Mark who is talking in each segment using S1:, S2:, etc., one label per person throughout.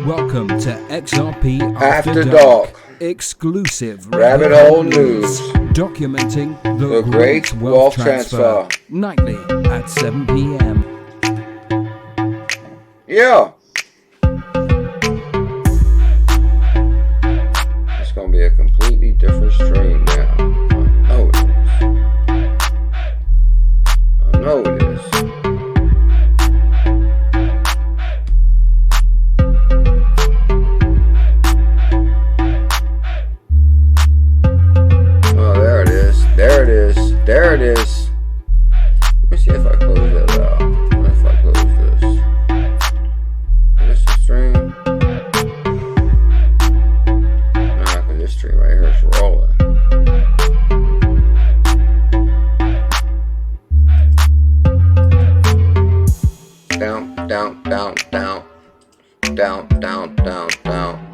S1: Welcome to XRP
S2: After Dark,
S1: exclusive
S2: Rabbit Hole News,
S1: documenting the
S2: great wealth transfer,
S1: nightly at 7 p.m.
S2: Yeah. It's going to be a completely different stream now. I know it is. Oh, there it is. There it is. There it is. Let me see if I close that out. If I close this. Is this the stream? Nah, because this stream right here is rolling. Down, down, down, down. Down, down, down, down.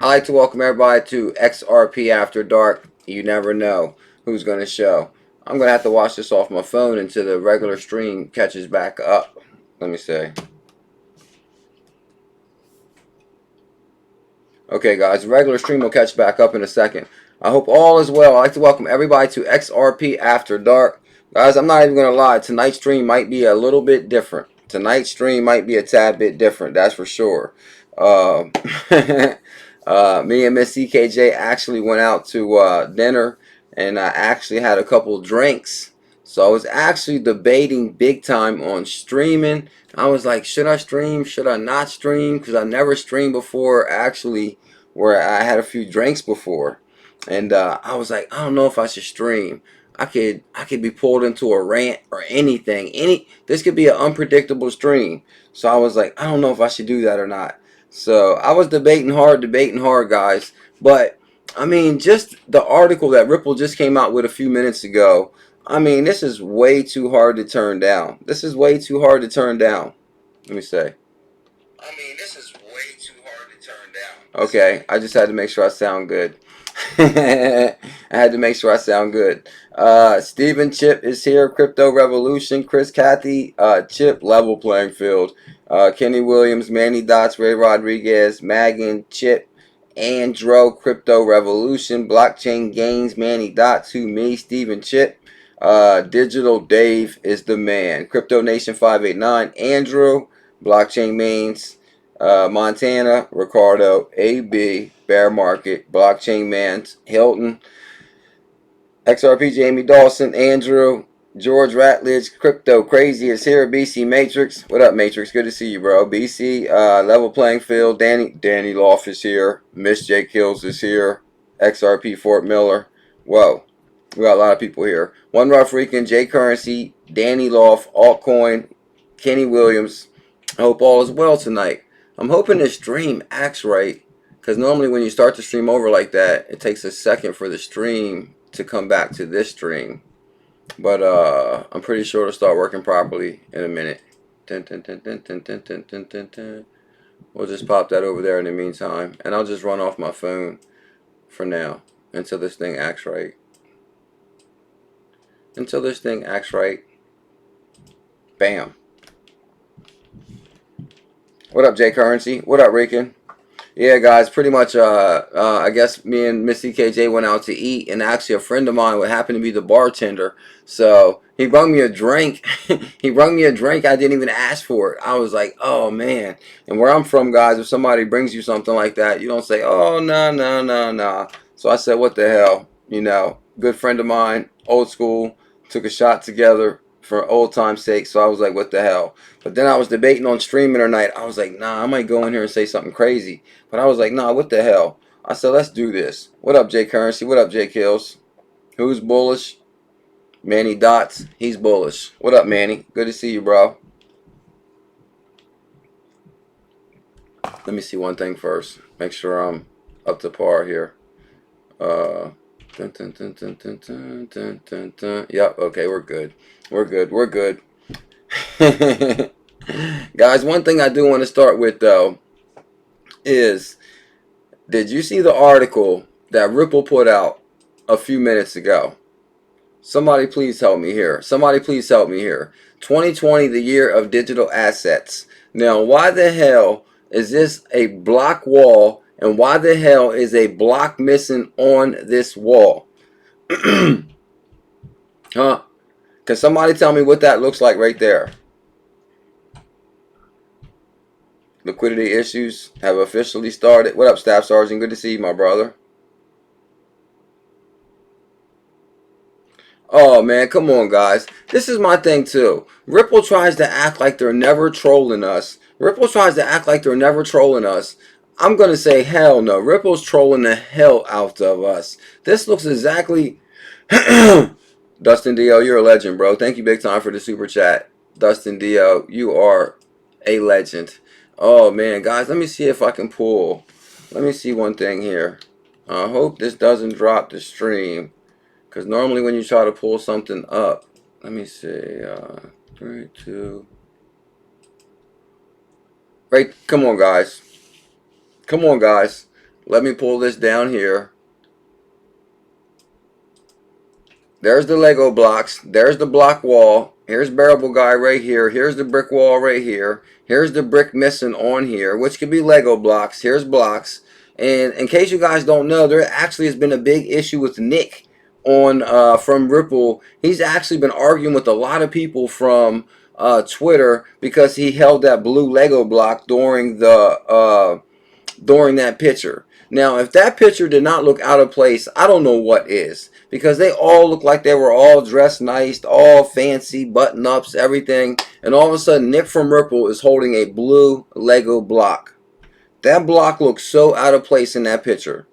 S2: I'd like to welcome everybody to XRP After Dark. You never know who's going to show. I'm going to have to watch this off my phone until the regular stream catches back up. Let me see. Okay, guys, the regular stream will catch back up in a second. I hope all is well. I'd like to welcome everybody to XRP After Dark. Guys, I'm not even going to lie. Tonight's stream might be a little bit different. Tonight's stream might be a tad bit different, that's for sure. Me and Miss CKJ actually went out to dinner, and I actually had a couple of drinks. So I was actually debating big time on streaming. I was like, should I stream? Should I not stream? Because I never streamed before, actually, where I had a few drinks before. And I was like, I don't know if I should stream. I could be pulled into a rant or anything. This could be an unpredictable stream. So I was like, I don't know if I should do that or not. So I was debating hard, guys. But I mean, just the article that Ripple just came out with a few minutes ago. I mean, this is way too hard to turn down. This is way too hard to turn down. Let me say. I mean, this is way too hard to turn down. Okay, I just had to make sure I sound good. I had to make sure I sound good. Stephen Chip is here. Crypto Revolution. Chris Cathy. Chip Level Playing Field. Kenny Williams. Manny Dots. Ray Rodriguez. Magan. Chip. Andro. Crypto Revolution. Blockchain Gains. Manny Dots. Who me? Stephen Chip. Digital Dave is the man. Crypto Nation 589. Andrew. Blockchain Mains. Montana, Ricardo, AB, Bear Market, Blockchain Mans, Hilton, XRP Jamie Dawson, Andrew, George Ratledge, Crypto Crazy is here, BC Matrix. What up, Matrix? Good to see you, bro. BC, Level Playing Field, Danny Loth is here, Miss J Kills is here, XRP Fort Miller. Whoa, we got a lot of people here. One Rough Rican, J Currency, Danny Loth, Altcoin, Kenny Williams. I hope all is well tonight. I'm hoping this stream acts right, because normally when you start the stream over like that, it takes a second for the stream to come back to this stream. But I'm pretty sure it'll start working properly in a minute. We'll just pop that over there in the meantime, and I'll just run off my phone for now until this thing acts right. Until this thing acts right. Bam. What up, J Currency? What up, Rican? Yeah, guys, pretty much, I guess me and Miss CKJ went out to eat, and actually a friend of mine would happen to be the bartender. So he brought me a drink. He brought me a drink. I didn't even ask for it. I was like, oh, man. And where I'm from, guys, if somebody brings you something like that, you don't say, oh, no. So I said, what the hell? You know, good friend of mine, old school, took a shot together for old time's sake. So I was like, what the hell? But then I was debating on streaming tonight. I was like, nah, I might go in here and say something crazy. But I was like, nah, what the hell? I said, let's do this. What up, J Currency? What up, J Kills? Who's bullish? Manny Dots. He's bullish. What up, Manny? Good to see you, bro. Let me see one thing first. Make sure I'm up to par here. Yep, okay, we're good. We're good. Guys, one thing I do want to start with, though, is, did you see the article that Ripple put out a few minutes ago? Somebody please help me here. Somebody please help me here. 2020, the year of digital assets. Now, why the hell is this a block wall, and why the hell is a block missing on this wall? Huh? Can somebody tell me what that looks like right there? Liquidity issues have officially started. What up, Staff Sergeant? Good to see you, my brother. Oh man, come on guys. This is my thing too. Ripple tries to act like they're never trolling us. Ripple tries to act like they're never trolling us. I'm going to say hell no. Ripple's trolling the hell out of us. This looks exactly... Dustin Dio, you're a legend, bro. Thank you big time for the super chat. Dustin Dio, you are a legend. Oh man, guys, let me see if I can pull. Let me see one thing here. I hope this doesn't drop the stream. Because normally when you try to pull something up, let me see, 3, 2, right, come on guys. Come on guys. Let me pull this down here. There's the Lego blocks. There's the block wall. Here's Bearable Guy right here. Here's the brick wall right here. Here's the brick missing on here, which could be Lego blocks. Here's blocks. And in case you guys don't know, there actually has been a big issue with Nick on from Ripple. He's actually been arguing with a lot of people from Twitter because he held that blue Lego block during the during that picture. Now, if that picture did not look out of place, I don't know what is. Because they all look like they were all dressed nice, all fancy, button-ups, everything. And all of a sudden, Nick from Ripple is holding a blue Lego block. That block looks so out of place in that picture.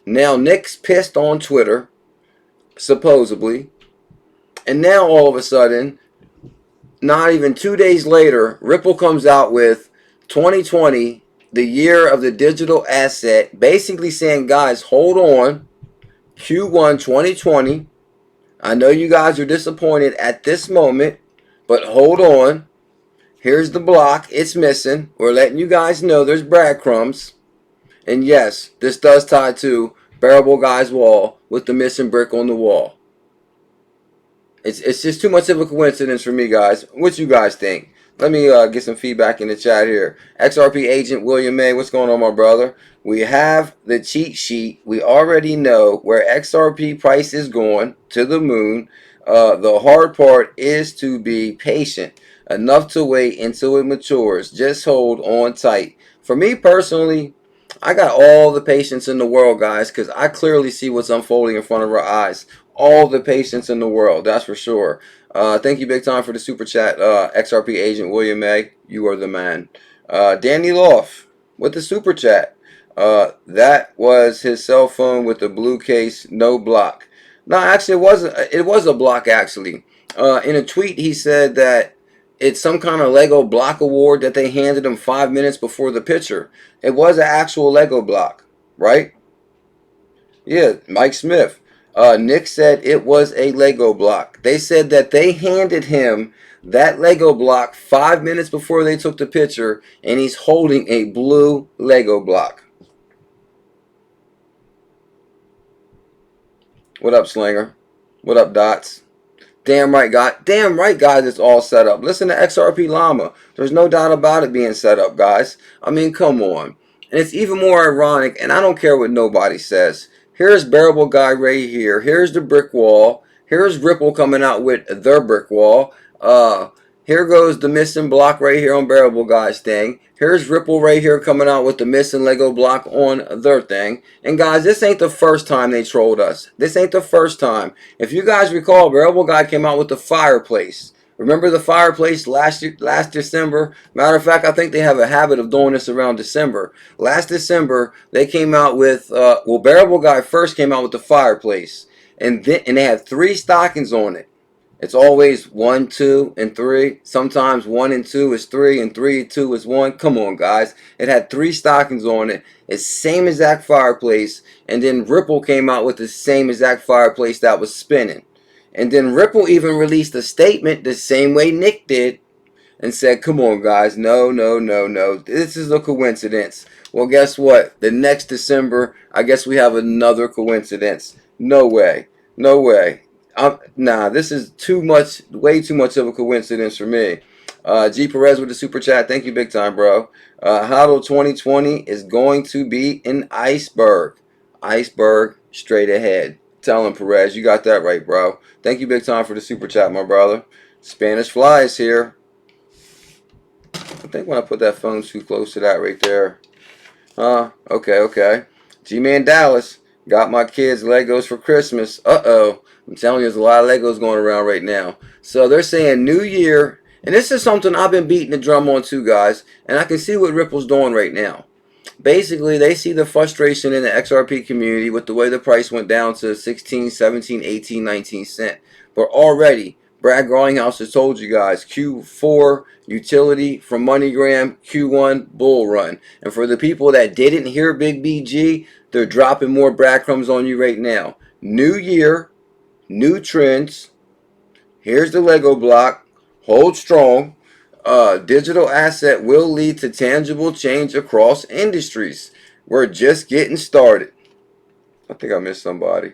S2: Now, Nick's pissed on Twitter, supposedly. And now, all of a sudden, not even 2 days later, Ripple comes out with 2020, the year of the digital asset, basically saying, guys, hold on. Q1 2020. I know you guys are disappointed at this moment, but hold on. Here's the block. It's missing. We're letting you guys know there's breadcrumbs. And yes, this does tie to Bearable Guy's wall with the missing brick on the wall. It's just too much of a coincidence for me, guys. What you guys think? Let me get some feedback in the chat here. XRP agent William May, what's going on, my brother? We have the cheat sheet. We already know where XRP price is going, to the moon. The hard part is to be patient, enough to wait until it matures. Just hold on tight. For me personally, I got all the patience in the world, guys, because I clearly see what's unfolding in front of our eyes. All the patience in the world, that's for sure. Thank you big time for the super chat, XRP agent William May. You are the man. Danny Loth with the super chat. That was his cell phone with the blue case, no block. No, actually, it wasn't. It was a block, actually. In a tweet, he said that it's some kind of Lego block award that they handed him 5 minutes before the picture. It was an actual Lego block, right? Yeah, Mike Smith. Nick said it was a Lego block. They said that they handed him that Lego block 5 minutes before they took the picture, and he's holding a blue Lego block. What up, Slinger? What up, Dots? Damn right, guys, it's all set up. Listen to XRP Llama. There's no doubt about it being set up, guys. I mean, come on. And it's even more ironic, and I don't care what nobody says. Here's Bearable Guy right here. Here's the brick wall. Here's Ripple coming out with their brick wall. Here goes the missing block right here on Bearable Guy's thing. Here's Ripple right here coming out with the missing Lego block on their thing. And guys, this ain't the first time they trolled us. This ain't the first time. If you guys recall, Bearable Guy came out with the fireplace. Remember the fireplace last December? Matter of fact, I think they have a habit of doing this around December. Last December, they came out with, well, Bearable Guy first came out with the fireplace. And they had 3 stockings on it. It's always 1, 2, and 3. Sometimes 1 and 2 is 3, and 3 and 2 is 1. Come on, guys. It had 3 stockings on it. It's same exact fireplace. And then Ripple came out with the same exact fireplace that was spinning. And then Ripple even released a statement the same way Nick did and said, come on, guys. No, no, no, no. This is a coincidence. Well, guess what? The next December, I guess we have another coincidence. No way. No way. Nah, this is too much, way too much of a coincidence for me. G Perez with the super chat. Thank you, big time, bro. HODL 2020 is going to be an iceberg. Iceberg straight ahead. Tell him, Perez, you got that right, bro. Thank you, big time, for the super chat, my brother. Spanish Fly is here. I think when I put that phone too close to that right there. Okay. G-Man Dallas. Got my kids Legos for Christmas. Uh-oh. I'm telling you, there's a lot of Legos going around right now. So they're saying New Year. And this is something I've been beating the drum on too, guys. And I can see what Ripple's doing right now. Basically, they see the frustration in the XRP community with the way the price went down to 16, 17, 18, 19 cent. But already, Brad Garlinghouse has told you guys, Q4 utility from MoneyGram, Q1 bull run. And for the people that didn't hear Big BG, they're dropping more breadcrumbs on you right now. New year, new trends. Here's the Lego block. Hold strong. Digital asset will lead to tangible change across industries. We're just getting started. I think I missed somebody.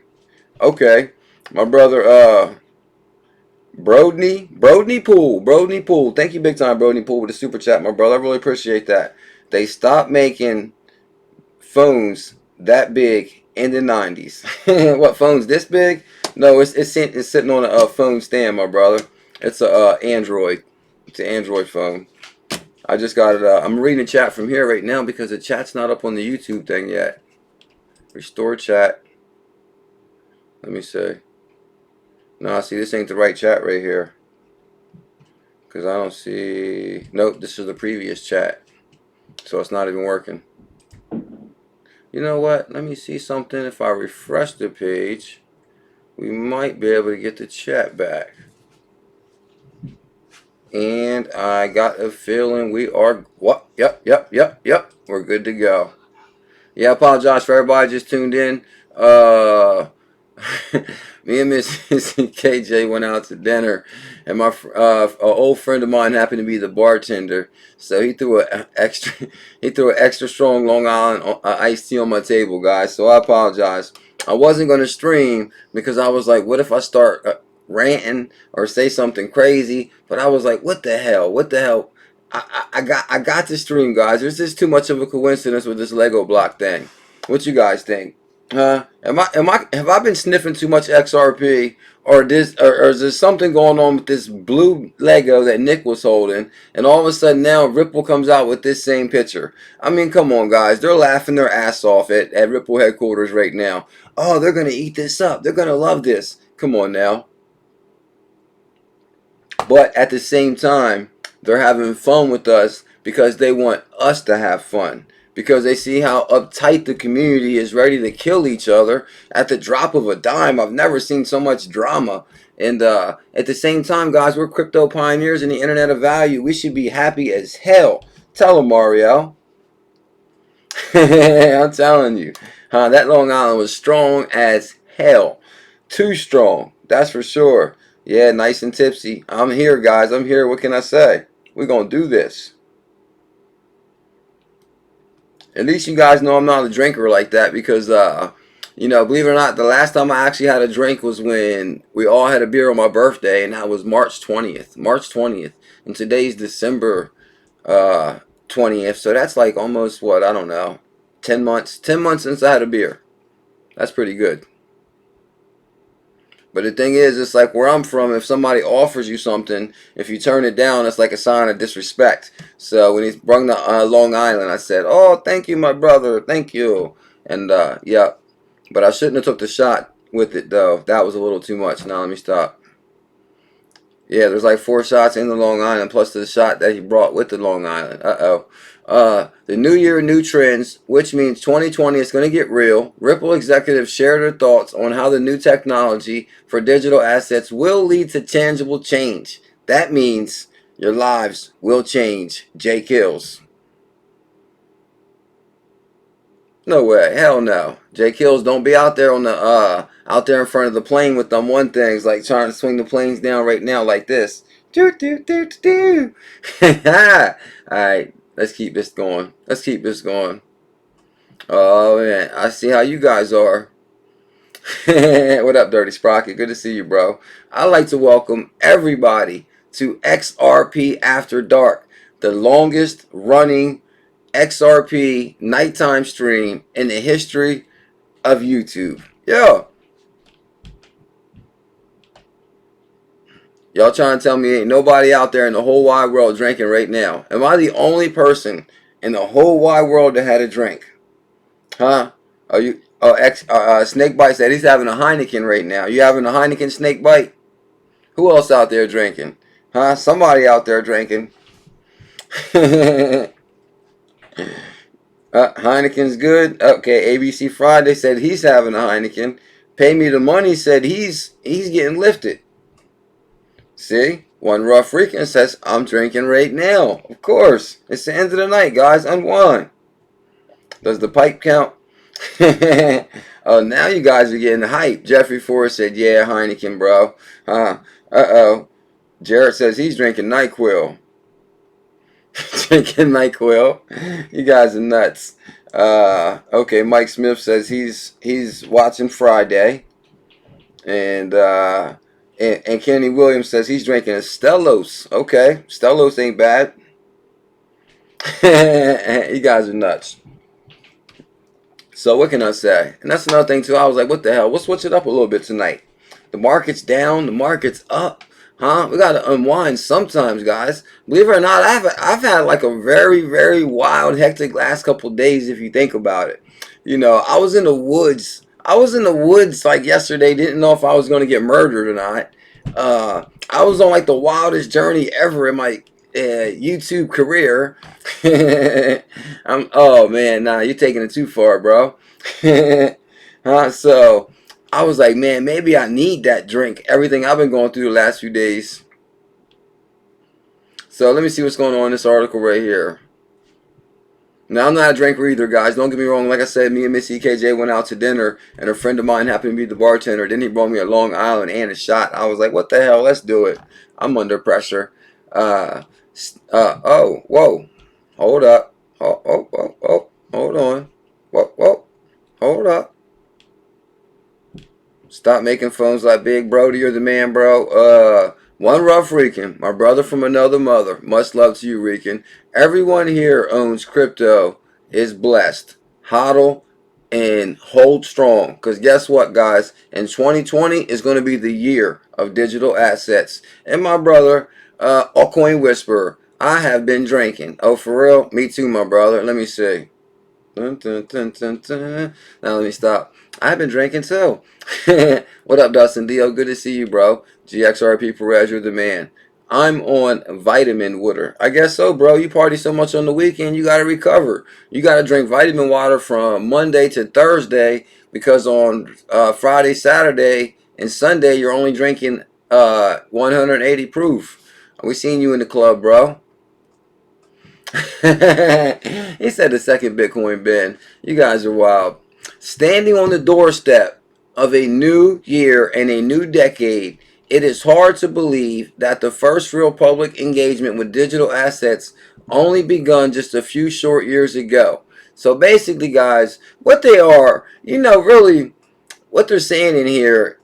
S2: Okay. My brother, Brodney Pool. Thank you big time, Brodney Pool, with the super chat, my brother. I really appreciate that. They stopped making phones that big in the 90s. What, phones this big? No, it's sitting on a phone stand, my brother. It's a Android. It's an Android phone. I just got it. I'm reading the chat from here right now because the chat's not up on the YouTube thing yet. Restore chat. Let me see. No, see, this ain't the right chat right here. Because I don't see... Nope, this is the previous chat. So it's not even working. You know what? Let me see something. If I refresh the page, we might be able to get the chat back. And I got a feeling we are... What? Yep. We're good to go. Yeah, I apologize for everybody just tuned in. Me and Miss CKJ went out to dinner, and my an old friend of mine happened to be the bartender, so he threw an extra strong Long Island iced tea on my table, guys. So I apologize. I wasn't gonna stream because I was like, what if I start ranting or say something crazy? But I was like, what the hell? I got to stream, guys. There's just too much of a coincidence with this Lego block thing. What you guys think? Have I been sniffing too much XRP, or is there something going on with this blue Lego that Nick was holding, and all of a sudden now Ripple comes out with this same picture? I mean, come on, guys. They're laughing their ass off at Ripple headquarters right now. Oh, they're gonna eat this up. They're gonna love this. Come on now. But at the same time, they're having fun with us because they want us to have fun. Because they see how uptight the community is ready to kill each other at the drop of a dime. I've never seen so much drama. And at the same time, guys, we're crypto pioneers in the internet of value. We should be happy as hell. Tell them, Mario. I'm telling you. That Long Island was strong as hell. Too strong. That's for sure. Yeah, nice and tipsy. I'm here, guys. I'm here. What can I say? We're going to do this. At least you guys know I'm not a drinker like that because, you know, believe it or not, the last time I actually had a drink was when we all had a beer on my birthday, and that was March 20th. March 20th. And today's December 20th. So that's like almost, what, I don't know, 10 months. 10 months since I had a beer. That's pretty good. But the thing is, it's like where I'm from, if somebody offers you something, if you turn it down, it's like a sign of disrespect. So when he brought the Long Island, I said, oh, thank you, my brother. Thank you. And, yeah. But I shouldn't have took the shot with it, though. That was a little too much. Now, let me stop. Yeah, there's like 4 shots in the Long Island, plus the shot that he brought with the Long Island. Uh-oh. The new year, new trends, which means 2020 is going to get real. Ripple executives share their thoughts on how the new technology for digital assets will lead to tangible change. That means your lives will change. Jay Kills. No way. Hell no. Jay Kills, don't be out there on the out there in front of the plane with them one things, like trying to swing the planes down right now like this. Do do do do do. Alright. Let's keep this going. Let's keep this going. Oh, man. I see how you guys are. What up, Dirty Sprocket? Good to see you, bro. I'd like to welcome everybody to XRP After Dark, the longest running XRP nighttime stream in the history of YouTube. Yo, y'all trying to tell me ain't nobody out there in the whole wide world drinking right now? Am I the only person in the whole wide world that had a drink? Huh? Are you? Oh, Snakebite said he's having a Heineken right now. You having a Heineken, Snakebite? Who else out there drinking? Huh? Somebody out there drinking. Heineken's good. Okay, ABC Friday said he's having a Heineken. Pay Me the Money said he's getting lifted. See? One Rough Freakin' says, I'm drinking right now. Of course. It's the end of the night, guys. Unwind. Does the pipe count? Oh, now you guys are getting hype. Jeffrey Ford said, yeah, Heineken, bro. Uh-oh. Jared says he's drinking NyQuil. Drinking NyQuil. You guys are nuts. Okay, Mike Smith says he's watching Friday. And Kenny Williams says he's drinking a Stellos. Okay, Stellos ain't bad. You guys are nuts. So what can I say? And that's another thing too. I was like, what the hell? We'll switch it up a little bit tonight. The market's down. The market's up. Huh? We got to unwind sometimes, guys. Believe it or not, I've had like a very, very wild, hectic last couple days if you think about it. You know, I was in the woods. Like yesterday. Didn't know if I was going to get murdered or not. I was on like the wildest journey ever in my YouTube career. Oh man, nah, you're taking it too far, bro. So I was like, man, maybe I need that drink. Everything I've been going through the last few days. So let me see what's going on in this article right here. Now, I'm not a drinker either, guys. Don't get me wrong. Like I said, me and Miss CKJ went out to dinner, and a friend of mine happened to be the bartender. Then he brought me a Long Island and a shot. I was like, what the hell? Let's do it. I'm under pressure. Oh, whoa. Hold up. Oh. Hold on. Whoa. Hold up. Stop making phones like Big Brody. You're the man, bro. One Rough Rican, my brother from another mother. Much love to you, Rican. Everyone here owns crypto, is blessed. Hodl and hold strong. Because guess what, guys? In 2020 is going to be the year of digital assets. And my brother, Altcoin Whisperer, I have been drinking. Oh, for real? Me too, my brother. Let me see. Dun, dun, dun, dun, dun. Now let me stop. I've been drinking too. What up, Dustin Dio? Good to see you, bro. GXRP Perez, you're the man. I'm on vitamin water. I guess so, bro. You party so much on the weekend, you got to recover. You got to drink vitamin water from Monday to Thursday because on Friday, Saturday, and Sunday, you're only drinking 180 proof. We seen you in the club, bro. He said the second Bitcoin Ben. You guys are wild. Standing on the doorstep of a new year and a new decade, it is hard to believe that the first real public engagement with digital assets only begun just a few short years ago. So basically, guys, what they are, really what they're saying in here,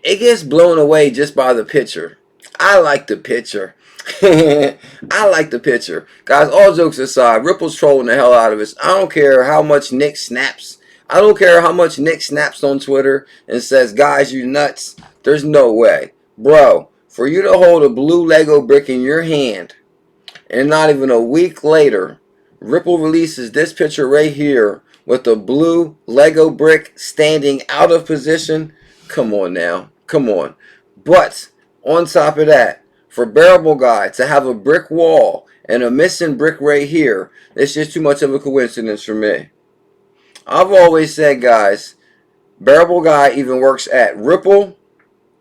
S2: it gets blown away just by the picture. I like the picture. I like the picture. Guys, all jokes aside, Ripple's trolling the hell out of us. I don't care how much Nick snaps. I don't care how much Nick snaps on Twitter and says, guys, you nuts. There's no way. Bro, for you to hold a blue Lego brick in your hand and not even a week later, Ripple releases this picture right here with a blue Lego brick standing out of position. Come on now. Come on. But on top of that, for Bearable Guy to have a brick wall and a missing brick right here, it's just too much of a coincidence for me. I've always said, guys, Bearable Guy even works at Ripple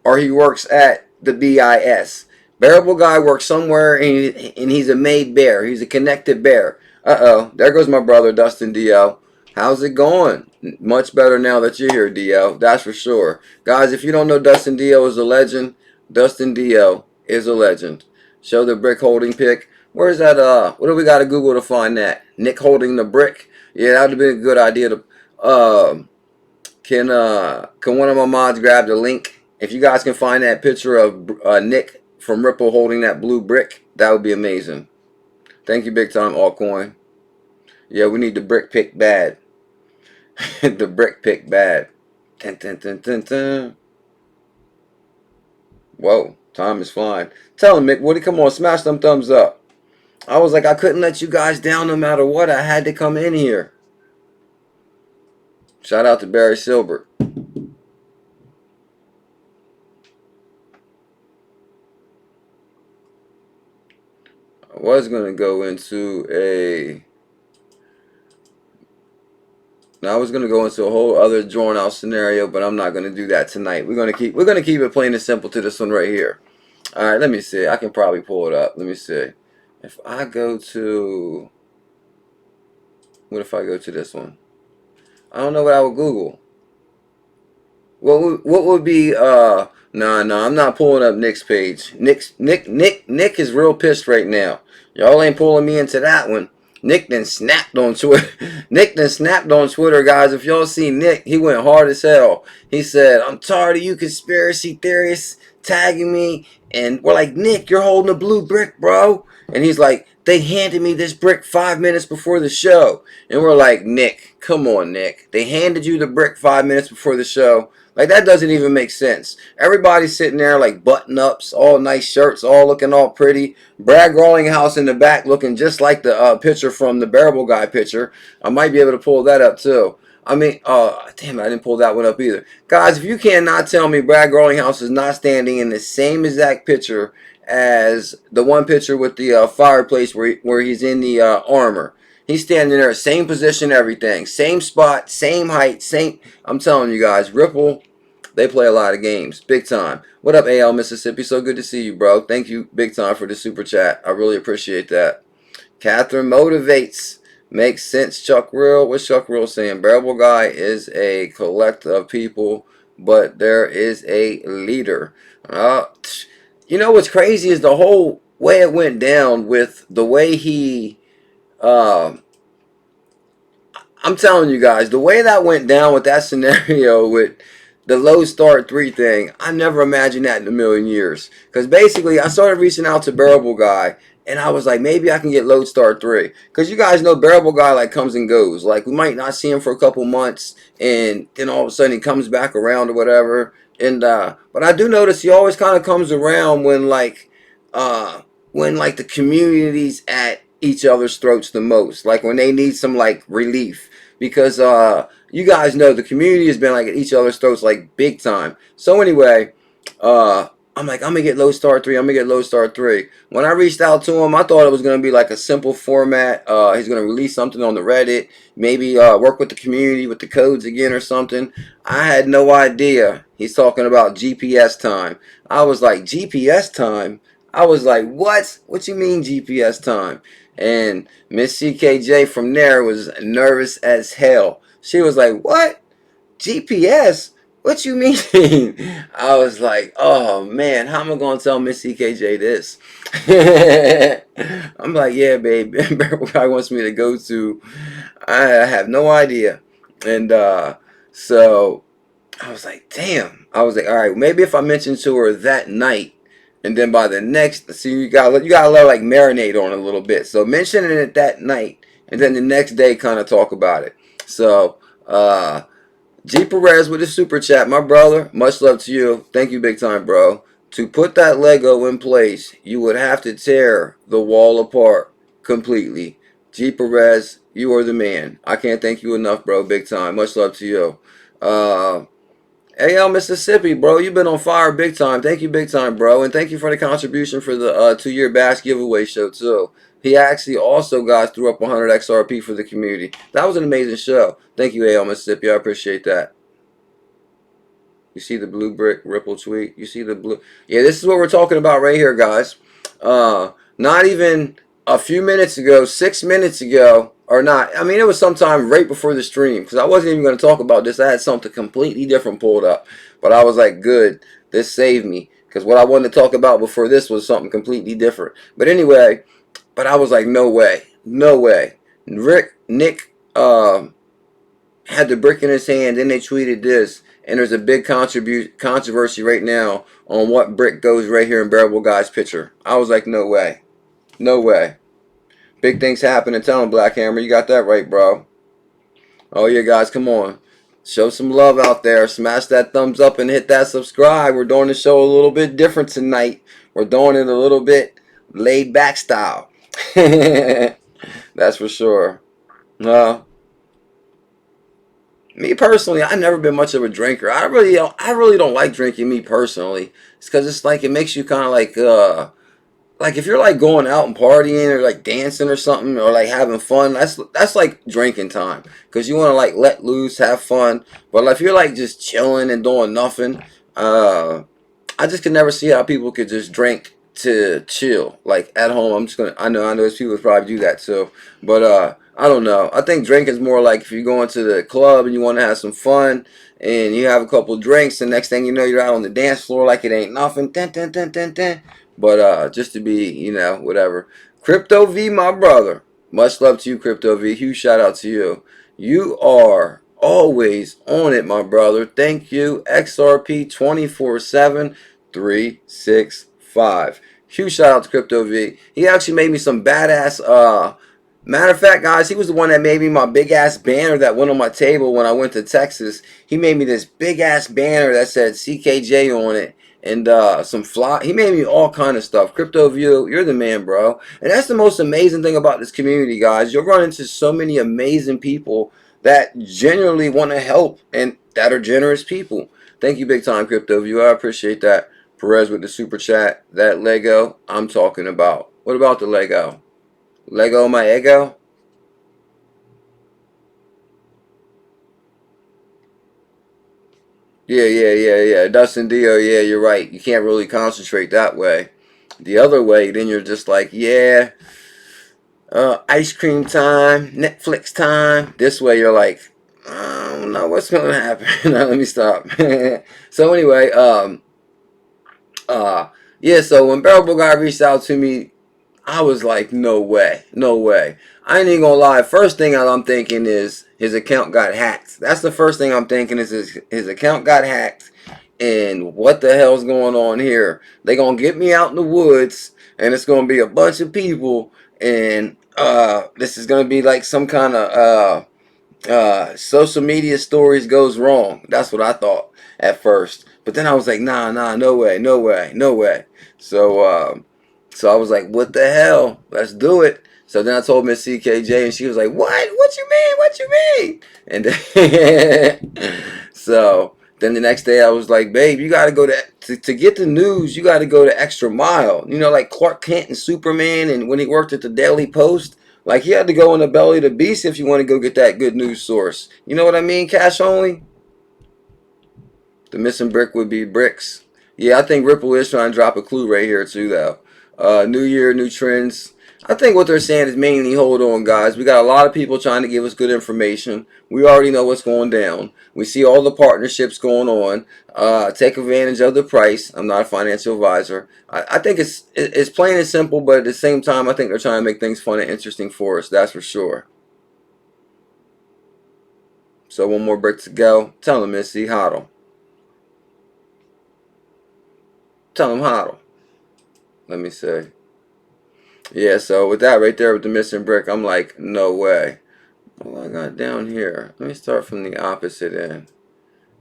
S2: or he works at the BIS. Bearable Guy works somewhere and he's a made bear. He's a connected bear. Uh-oh, there goes my brother Dustin D.O. How's it going? Much better now that you're here, D.O. That's for sure. Guys, if you don't know Dustin D.O. is a legend, Dustin D.O. is a legend. Show the brick holding pic. Where's that? What do we got to Google to find that? Nick holding the brick. Yeah, that would have been a good idea to Can one of my mods grab the link? If you guys can find that picture of Nick from Ripple holding that blue brick, that would be amazing. Thank you, big time altcoin. Yeah, we need the brick pick bad. The brick pick bad. Dun, dun, dun, dun, dun. Whoa, time is flying. Tell him, Mick Woody, come on, smash them thumbs up. I was like, I couldn't let you guys down no matter what. I had to come in here. Shout out to Barry Silbert. I was going to go into a... Now I was going to go into a whole other drawn out scenario, but I'm not going to do that tonight. We're going to keep it plain and simple to this one right here. All right, let me see. I can probably pull it up. Let me see. If I go to... What if I go to this one? I don't know what I would Google. What would be nah, I'm not pulling up Nick's page. Nick is real pissed right now. Y'all ain't pulling me into that one. Nick then snapped on Twitter. Nick then snapped on Twitter, guys. If y'all see Nick, he went hard as hell. He said, I'm tired of you conspiracy theorists tagging me. And we're like, Nick, you're holding a blue brick, bro. And he's like, they handed me this brick 5 minutes before the show. And we're like, Nick, come on, Nick. They handed you the brick 5 minutes before the show. Like, that doesn't even make sense. Everybody's sitting there like button-ups, all nice shirts, all looking all pretty. Brad Garlinghouse in the back looking just like the picture from the Bearable Guy picture. I might be able to pull that up too. I mean, damn, I didn't pull that one up either. Guys, if you cannot tell me Brad Garlinghouse is not standing in the same exact picture as the one picture with the fireplace where he's in the armor. He's standing there, same position, everything. Same spot, same height, same... I'm telling you guys, Ripple, they play a lot of games. Big time. What up, AL Mississippi? So good to see you, bro. Thank you big time for the super chat. I really appreciate that. Catherine motivates. Makes sense, Chuck Real. What's Chuck Real saying? Bearable Guy is a collective of people, but there is a leader. You know what's crazy is the whole way it went down with the way he... I'm telling you guys, the way that went down with that scenario with the low start 3 thing, I never imagined that in a million years. Because basically, I started reaching out to Bearable Guy, and I was like, maybe I can get load start 3. Because you guys know Bearable Guy like comes and goes. Like, we might not see him for a couple months, and then all of a sudden he comes back around or whatever. And but I do notice he always kind of comes around when the community's at each other's throats the most, like when they need some like relief, because you guys know the community has been like at each other's throats like big time. So anyway, I'm like, I'm gonna get low star 3. I'm gonna get low star 3. When I reached out to him, I thought it was gonna be like a simple format. He's gonna release something on the Reddit, maybe work with the community with the codes again or something. I had no idea he's talking about GPS time. I was like, GPS time? I was like, what? What you mean GPS time? And Miss CKJ from there was nervous as hell. She was like, what? GPS? What you mean? I was like, oh man, how am I going to tell Miss CKJ this? I'm like, yeah, babe. Bearable Guy wants me to go to. I have no idea. And so I was like, damn. I was like, all right, maybe if I mentioned to her that night, and then by the next, see, you gotta let like marinate on it a little bit. So mentioning it that night, and then the next day kind of talk about it. So G Perez with a super chat, my brother. Much love to you. Thank you big time, bro. To put that Lego in place, you would have to tear the wall apart completely. G Perez, you are the man. I can't thank you enough, bro. Big time. Much love to you. AL Mississippi, bro, you've been on fire big time. Thank you big time, bro. And thank you for the contribution for the 2-year Bash giveaway show, too. He actually also, guys, threw up 100 XRP for the community. That was an amazing show. Thank you, AL Mississippi. I appreciate that. You see the blue brick Ripple tweet? You see the blue? Yeah, this is what we're talking about right here, guys. Not even a few minutes ago, 6 minutes ago, or not. I mean, it was sometime right before the stream, because I wasn't even going to talk about this. I had something completely different pulled up. But I was like, good, this saved me. Because what I wanted to talk about before this was something completely different. But anyway, but I was like, no way. No way. Nick had the brick in his hand. Then they tweeted this, and there's a big controversy right now on what brick goes right here in Bearable Guy's picture. I was like, no way, no way. Big things happen. Tell him, Black Hammer, you got that right, bro. Oh yeah, guys, come on. Show some love out there. Smash that thumbs up and hit that subscribe. We're doing the show a little bit different tonight. We're doing it a little bit laid back style. That's for sure. Me personally, I've never been much of a drinker. I really don't like drinking, me personally. It's because it's like it makes you kind of like if you're like going out and partying or like dancing or something or like having fun, that's like drinking time, because you want to like let loose, have fun. But if you're like just chilling and doing nothing, I just could never see how people could just drink to chill like at home. I know there's people that probably do that too, but I don't know. I think drinking is more like if you're going to the club and you want to have some fun and you have a couple drinks, and next thing you know, you're out on the dance floor like it ain't nothing. Dun, dun, dun, dun, dun. But just to be, whatever. Crypto V, my brother. Much love to you, Crypto V. Huge shout out to you. You are always on it, my brother. Thank you. XRP 24/7 365. Huge shout out to Crypto V. He actually made me some badass. Matter of fact, guys, he was the one that made me my big ass banner that went on my table when I went to Texas. He made me this big ass banner that said CKJ on it. And some fly. He made me all kind of stuff. Crypto View, you're the man, bro. And that's the most amazing thing about this community, guys. You'll run into so many amazing people that genuinely want to help and that are generous people. Thank you, big time, Crypto View. I appreciate that. Perez with the super chat. That Lego I'm talking about. What about the Lego? Lego my ego? Yeah. Dustin Dio, yeah, you're right. You can't really concentrate that way. The other way, then you're just like, yeah, ice cream time, Netflix time. This way, you're like, I don't know what's going to happen. Now, let me stop. So anyway, yeah, so when Bearable Guy reached out to me, I was like, no way, no way. I ain't even gonna lie. First thing I'm thinking is his account got hacked. That's the first thing I'm thinking is his account got hacked. And what the hell's going on here? They gonna get me out in the woods, and it's gonna be a bunch of people, and this is gonna be like some kind of social media stories goes wrong. That's what I thought at first. But then I was like, nah, no way, no way, no way. So I was like, what the hell? Let's do it. So then I told Miss CKJ, and she was like, what? What you mean? What you mean? And then so then the next day I was like, babe, you got to go to get the news. You got to go to extra mile. You know, like Clark Kent and Superman, and when he worked at the Daily Post, like he had to go in the belly of the beast if you want to go get that good news source. You know what I mean? Cash only. The missing brick would be bricks. Yeah, I think Ripple is trying to drop a clue right here too, though. New year, new trends. I think what they're saying is mainly, hold on, guys. We got a lot of people trying to give us good information. We already know what's going down. We see all the partnerships going on. Take advantage of the price. I'm not a financial advisor. I think it's plain and simple, but at the same time, I think they're trying to make things fun and interesting for us. That's for sure. So one more brick to go. Tell them, Missy, hodl. Tell them hodl. Let me see. Yeah, so with that right there with the missing brick, I'm like, no way. What I got down here? Let me start from the opposite end.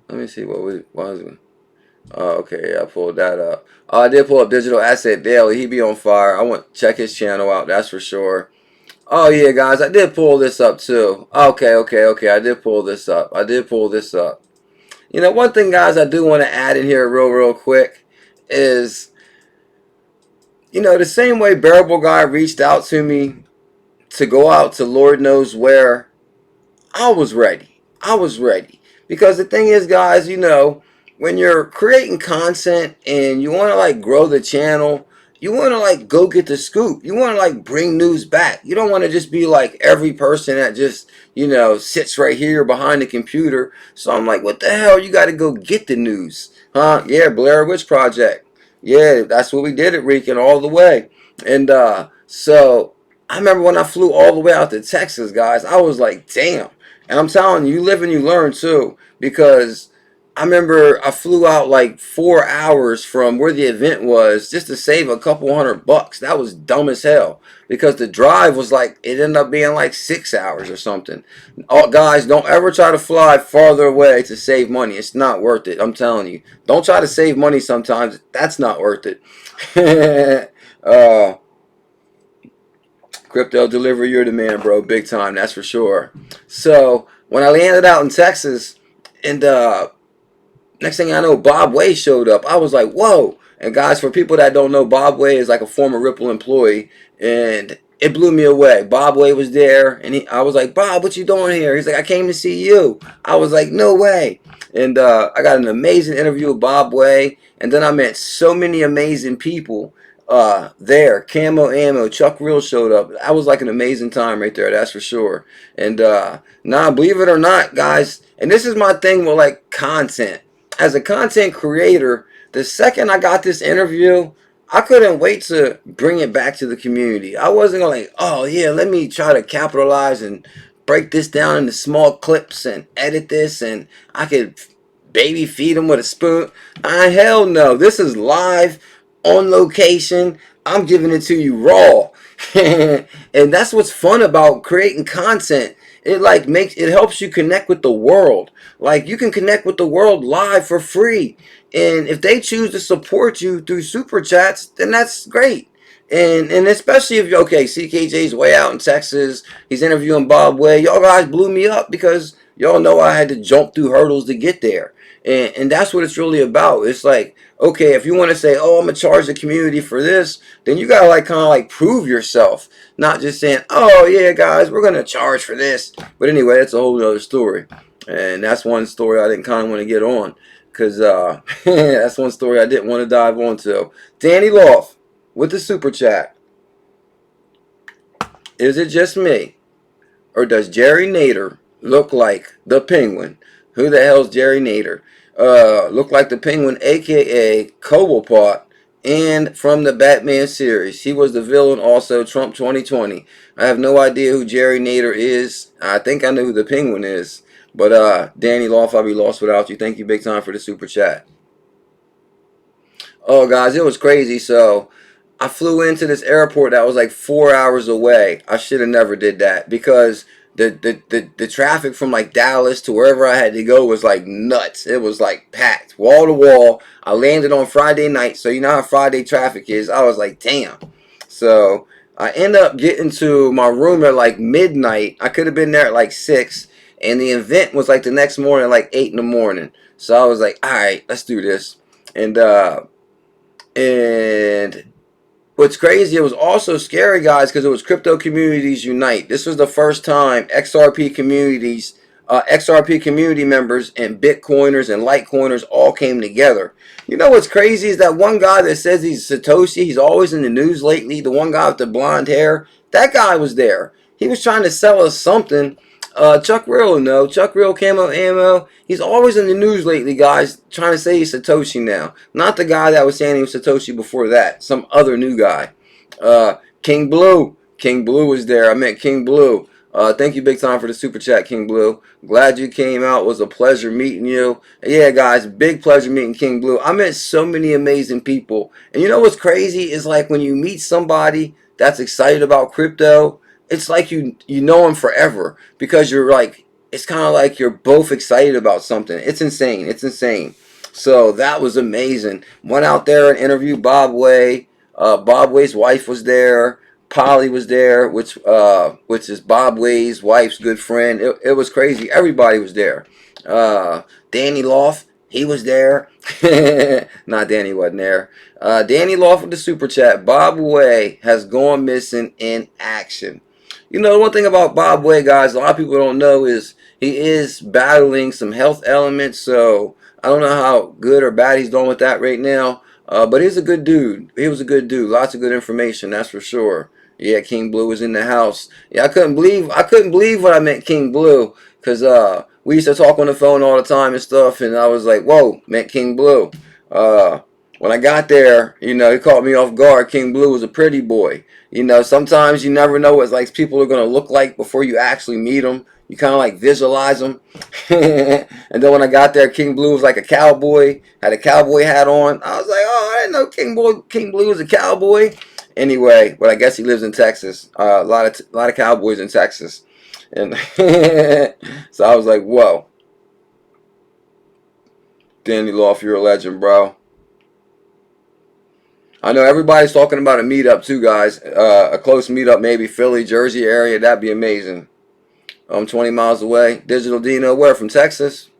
S2: Let me see what was it. Oh, okay, yeah, I pulled that up. Oh, I did pull up Digital Asset Daily. He be on fire. I want to check his channel out, that's for sure. Oh, yeah, guys, I did pull this up, too. Okay, I did pull this up. You know, one thing, guys, I do want to add in here real quick is, you know, the same way Bearable Guy reached out to me to go out to Lord knows where, I was ready. Because the thing is, guys, you know, when you're creating content and you want to like grow the channel, you want to like go get the scoop. You want to like bring news back. You don't want to just be like every person that just, you know, sits right here behind the computer. So I'm like, what the hell? You got to go get the news. Huh? Yeah, Blair Witch Project. Yeah, that's what we did at Rican all the way. And so I remember when I flew all the way out to Texas, guys, I was like, damn. And I'm telling you, you live and you learn too. Because I remember I flew out like 4 hours from where the event was just to save a couple $100. That was dumb as hell. Because the drive was like, it ended up being like 6 hours or something. Oh, guys, don't ever try to fly farther away to save money. It's not worth it. I'm telling you. Don't try to save money sometimes. That's not worth it. Crypto delivery, you're the man, bro. Big time, that's for sure. So when I landed out in Texas, and next thing I know, Bob Way showed up. I was like, whoa. And guys, for people that don't know, Bob Way is like a former Ripple employee, and it blew me away. Bob Way was there, and I was like, Bob, what you doing here? He's like, I came to see you. I was like, no way. And I got an amazing interview with Bob Way, and then I met so many amazing people there. Camo Ammo, Chuck Real showed up. That was like an amazing time right there, that's for sure. And nah, believe it or not, guys, and this is my thing with like content. As a content creator, the second I got this interview, I couldn't wait to bring it back to the community. I wasn't going like, oh yeah, let me try to capitalize and break this down into small clips and edit this and I could baby feed them with a spoon. Hell no. This is live, on location. I'm giving it to you raw. And that's what's fun about creating content. It helps you connect with the world. Like you can connect with the world live for free. And if they choose to support you through super chats, then that's great. And especially if okay, CKJ's way out in Texas, he's interviewing Bob Way. Y'all guys blew me up because y'all know I had to jump through hurdles to get there. And that's what it's really about. It's like, okay, if you want to say, oh, I'm gonna charge the community for this, then you gotta like kind of like prove yourself, not just saying, oh yeah, guys, we're gonna charge for this. But anyway, that's a whole other story, and that's one story I didn't kind of want to get on, cause that's one story I didn't want to dive onto. Danny Loth with the super chat. Is it just me, or does Jerry Nader look like the Penguin? Who the hell's Jerry Nader? Look like the Penguin, aka Cobblepot, and from the Batman series. He was the villain also, Trump 2020. I have no idea who Jerry Nader is. I think I know who the Penguin is. But Danny Loth, I'll be lost without you. Thank you big time for the super chat. Oh guys, it was crazy. So I flew into this airport that was like 4 hours away. I should have never did that because the traffic from like Dallas to wherever I had to go was like nuts. It was like packed, wall to wall. I landed on Friday night, so you know how Friday traffic is. I was like, damn. So I ended up getting to my room at like midnight. I could have been there at like 6, and the event was like the next morning, like 8 in the morning. So I was like, all right, let's do this. And what's crazy, it was also scary, guys, because it was Crypto Communities Unite. This was the first time XRP community members and Bitcoiners and Litecoiners all came together. You know what's crazy is that one guy that says he's Satoshi, he's always in the news lately, the one guy with the blonde hair, that guy was there. He was trying to sell us something. Chuck Real, no. Chuck Real, Camo Ammo. He's always in the news lately, guys, trying to say he's Satoshi now. Not the guy that was saying he was Satoshi before that. Some other new guy. King Blue. King Blue was there. I met King Blue. Thank you big time for the super chat, King Blue. Glad you came out. It was a pleasure meeting you. Yeah, guys, big pleasure meeting King Blue. I met so many amazing people. And you know what's crazy is like when you meet somebody that's excited about crypto, it's like you know them forever because you're like, it's kind of like you're both excited about something. It's insane. It's insane. So that was amazing. Went out there and interviewed Bob Way. Bob Way's wife was there. Polly was there, which is Bob Way's wife's good friend. It was crazy. Everybody was there. Danny Loth, he was there. Not Danny wasn't there. Danny Loth with the super chat. Bob Way has gone missing in action. You know, the one thing about Bob Way, guys, a lot of people don't know is he is battling some health elements. So I don't know how good or bad he's doing with that right now. But he's a good dude. He was a good dude. Lots of good information, that's for sure. Yeah, King Blue was in the house. Yeah, I couldn't believe when I met King Blue, because we used to talk on the phone all the time and stuff, and I was like, whoa, met King Blue. When I got there, you know, he caught me off guard. King Blue was a pretty boy. You know, sometimes you never know what like people are gonna look like before you actually meet them. You kind of like visualize them. And then when I got there, King Blue was like a cowboy, had a cowboy hat on. I was like, oh, I didn't know King Blue was a cowboy. Anyway, but I guess he lives in Texas. A lot of cowboys in Texas, and so I was like, whoa, Danny Loth, you're a legend, bro. I know everybody's talking about a meetup too, guys. A close meetup, maybe Philly, Jersey area. That'd be amazing. I'm 20 miles away. Digital Dino, where? From Texas.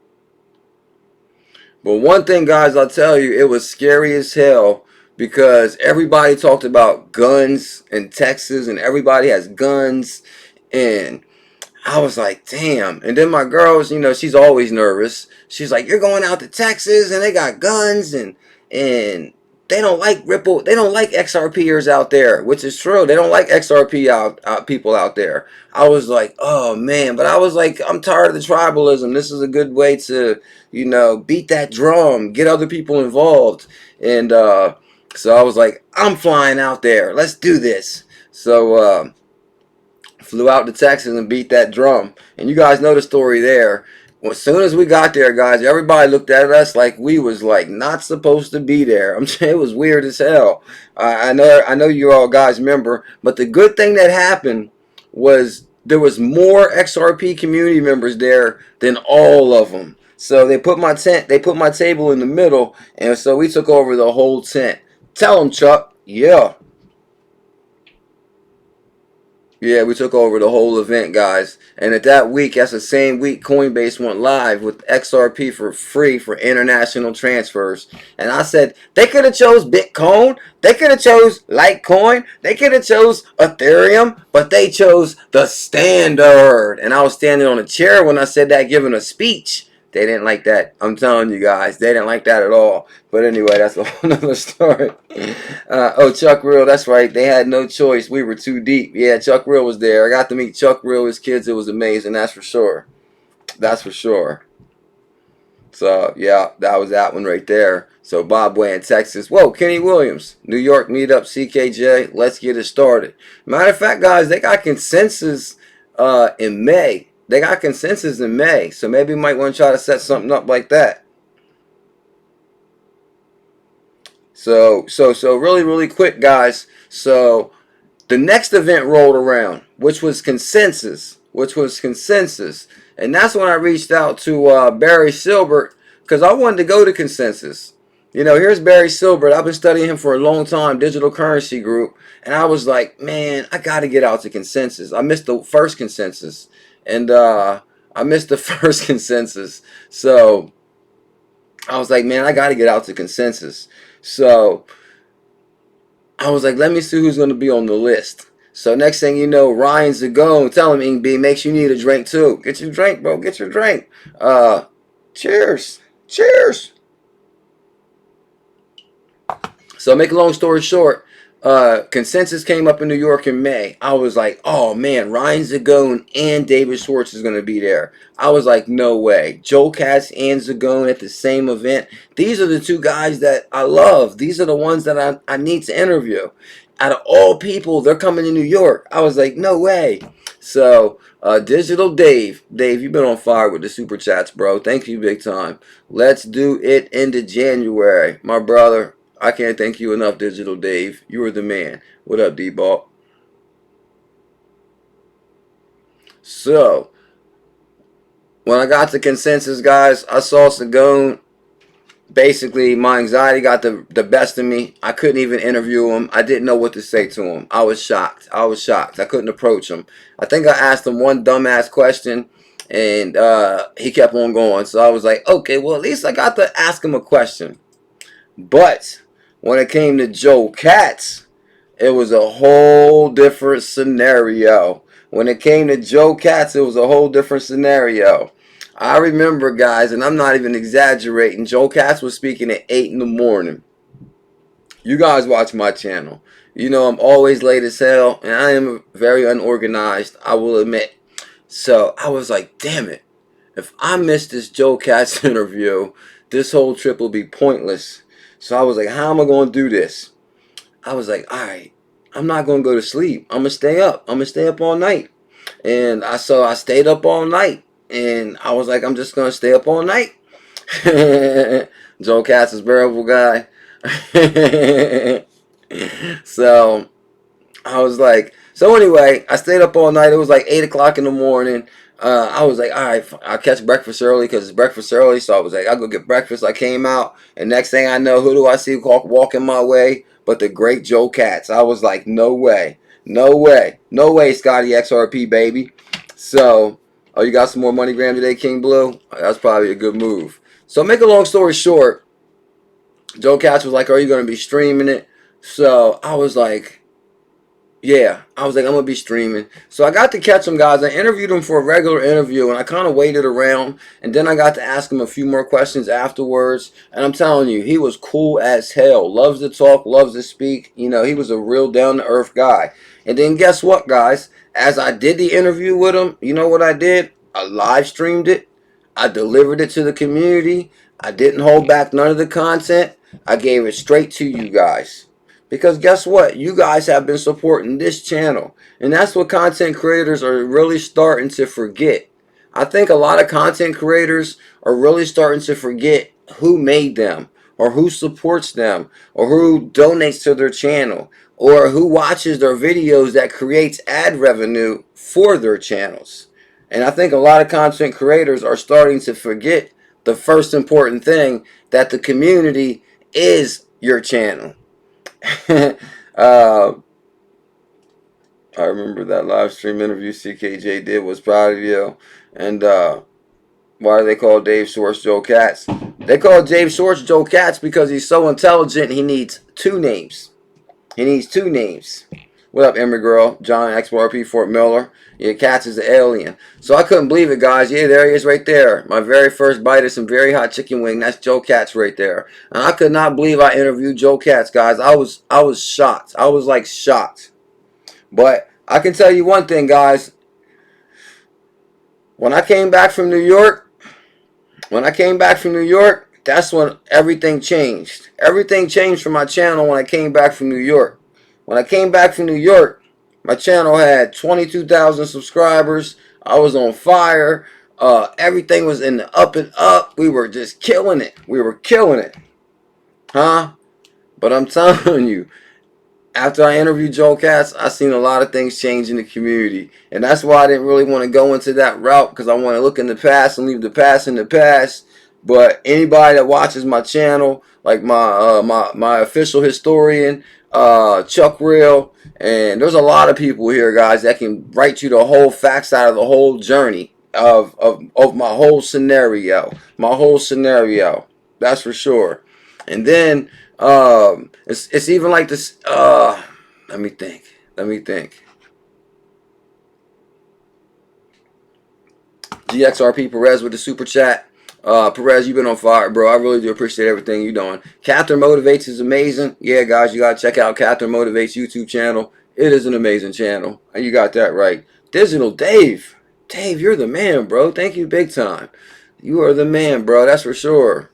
S2: But one thing, guys, I'll tell you, it was scary as hell because everybody talked about guns in Texas and everybody has guns. And I was like, damn. And then my girls, you know, she's always nervous. She's like, you're going out to Texas and they got guns and they don't like Ripple. They don't like XRPers out there, which is true. They don't like XRP people out there. I was like, oh man. But I was like, I'm tired of the tribalism. This is a good way to, you know, beat that drum, get other people involved. And so I was like, I'm flying out there. Let's do this. So flew out to Texas and beat that drum. And you guys know the story there. Well, as soon as we got there, guys, everybody looked at us like we was like not supposed to be there. I'm saying it was weird as hell. I know you all guys remember, but the good thing that happened was there was more XRP community members there than all of them. So they put my table in the middle, and so we took over the whole tent. Tell them, Chuck. Yeah. Yeah, we took over the whole event, guys. And at that week, that's the same week Coinbase went live with XRP for free for international transfers. And I said, they could have chose Bitcoin. They could have chose Litecoin. They could have chose Ethereum. But they chose the standard. And I was standing on a chair when I said that, giving a speech. They didn't like that. I'm telling you guys, they didn't like that at all. But anyway, that's a whole nother story. Oh, Chuck Real, that's right. They had no choice. We were too deep. Yeah, Chuck Real was there. I got to meet Chuck Real, his kids. It was amazing. That's for sure. That's for sure. So, yeah, that was that one right there. So, Bob Way in Texas. Whoa, Kenny Williams. New York meetup, CKJ. Let's get it started. Matter of fact, guys, they got consensus in May. They got consensus in May, so maybe you might want to try to set something up like that. So really, really quick, guys. So the next event rolled around, which was consensus, and that's when I reached out to Barry Silbert because I wanted to go to consensus. You know, here's Barry Silbert. I've been studying him for a long time, Digital Currency Group, and I was like, man, I got to get out to consensus. I missed the first consensus. And I missed the first consensus. So I was like, man, I got to get out to consensus. So I was like, let me see who's going to be on the list. So next thing you know, Ryan Zagone, tell him, Ing B, makes you need a drink too. Get your drink, bro. Get your drink. Cheers. Cheers. So make a long story short, consensus came up in New York in May. I was like, oh man, Ryan Zagone and David Schwartz is going to be there. I was like, no way. Joe Katz and Zagone at the same event. These are the two guys that I love. These are the ones that I need to interview. Out of all people, they're coming to New York. I was like, no way. So, Digital Dave, you've been on fire with the super chats, bro. Thank you big time. Let's do it into January, my brother. I can't thank you enough, Digital Dave. You are the man. What up, D-Ball? So, when I got to consensus, guys, I saw Zagone. Basically, my anxiety got the best of me. I couldn't even interview him. I didn't know what to say to him. I was shocked. I couldn't approach him. I think I asked him one dumbass question, and he kept on going. So I was like, okay, well, at least I got to ask him a question. But when it came to Joe Katz, it was a whole different scenario. When it came to Joe Katz, it was a whole different scenario. I remember, guys, and I'm not even exaggerating, Joe Katz was speaking at 8 in the morning. You guys watch my channel. You know I'm always late as hell, and I am very unorganized, I will admit. So I was like, damn it. If I miss this Joe Katz interview, this whole trip will be pointless. So I was like, how am I going to do this? I was like, all right, I'm not going to go to sleep. I'm going to stay up. I'm going to stay up all night. And I stayed up all night, and I was like, I'm just gonna stay up all night. Joe Katz is bearable guy. So I was like, so anyway, I stayed up all night. It was like 8 o'clock in the morning. I was like, all right, I'll catch breakfast early because it's breakfast early. So I was like, I'll go get breakfast. I came out, and next thing I know, who do I see walking my way but the great Joe Katz? I was like, no way. No way. No way, Scotty XRP, baby. So, oh, you got some more MoneyGram today, King Blue? That's probably a good move. So, make a long story short, Joe Katz was like, are you going to be streaming it? So, I was like, yeah, I was like, I'm going to be streaming. So I got to catch him, guys. I interviewed him for a regular interview, and I kind of waited around. And then I got to ask him a few more questions afterwards. And I'm telling you, he was cool as hell. Loves to talk, loves to speak. You know, he was a real down-to-earth guy. And then guess what, guys? As I did the interview with him, you know what I did? I live streamed it. I delivered it to the community. I didn't hold back none of the content. I gave it straight to you guys. Because guess what? You guys have been supporting this channel. And that's what content creators are really starting to forget. I think a lot of content creators are really starting to forget who made them, or who supports them, or who donates to their channel, or who watches their videos that creates ad revenue for their channels. And I think a lot of content creators are starting to forget the first important thing, that the community is your channel. I remember that live stream interview CKJ did, was proud of you. And why do they call Dave Schwartz Joe Katz? They call Dave Schwartz Joe Katz because he's so intelligent. He needs two names. He needs two names. What up, Emery Girl? John XRP Fort Miller. Yeah, Katz is the alien. So I couldn't believe it, guys. Yeah, there he is right there. My very first bite of some very hot chicken wing. That's Joe Katz right there. And I could not believe I interviewed Joe Katz, guys. I was shocked. I was like shocked. But I can tell you one thing, guys. When I came back from New York, that's when everything changed. Everything changed for my channel when I came back from New York. When I came back from New York, my channel had 22,000 subscribers. I was on fire. Everything was in the up and up. We were just killing it. We were killing it. Huh? But I'm telling you, after I interviewed Joe Katz, I seen a lot of things change in the community. And that's why I didn't really want to go into that route, because I want to look in the past and leave the past in the past. But anybody that watches my channel, like my official historian, Chuck Real, and there's a lot of people here, guys, that can write you the whole facts out of the whole journey of my whole scenario. That's for sure. And then it's even like this. Let me think. GXRP Perez with the super chat. Perez, you've been on fire, bro. I really do appreciate everything you're doing. Catherine Motivates is amazing. Yeah, guys, you gotta check out Catherine Motivates YouTube channel. It is an amazing channel, and you got that right. Digital Dave, you're the man, bro. Thank you, big time. You are the man, bro. That's for sure.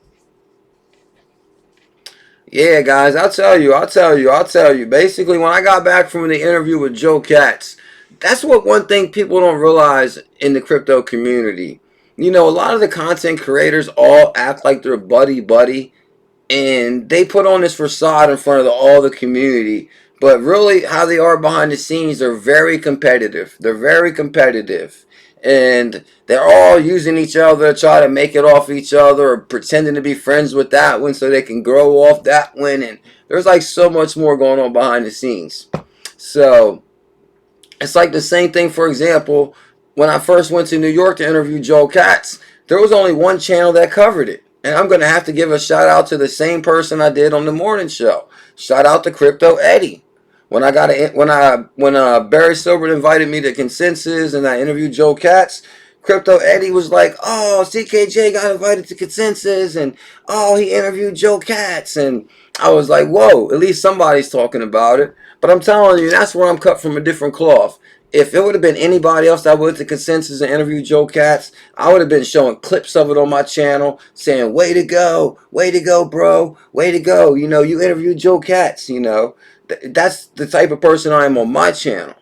S2: Yeah, guys, I'll tell you. Basically, when I got back from the interview with Joe Katz, that's what one thing people don't realize in the crypto community. You know, a lot of the content creators all act like they're buddy, and they put on this facade in front of all the community. But really, how they are behind the scenes, they're very competitive. And they're all using each other to try to make it off each other, or pretending to be friends with that one so they can grow off that one. And there's like so much more going on behind the scenes. So it's like the same thing. For example, when I first went to New York to interview Joe Katz, there was only one channel that covered it. And I'm going to have to give a shout out to the same person I did on the morning show. Shout out to Crypto Eddie. When Barry Silbert invited me to Consensus and I interviewed Joe Katz, Crypto Eddie was like, "Oh, CKJ got invited to Consensus, and oh, he interviewed Joe Katz." And I was like, "Whoa, at least somebody's talking about it." But I'm telling you, that's where I'm cut from a different cloth. If it would have been anybody else that went to Consensus and interviewed Joe Katz, I would have been showing clips of it on my channel saying, way to go, bro, way to go. You know, you interviewed Joe Katz, you know. That's the type of person I am on my channel.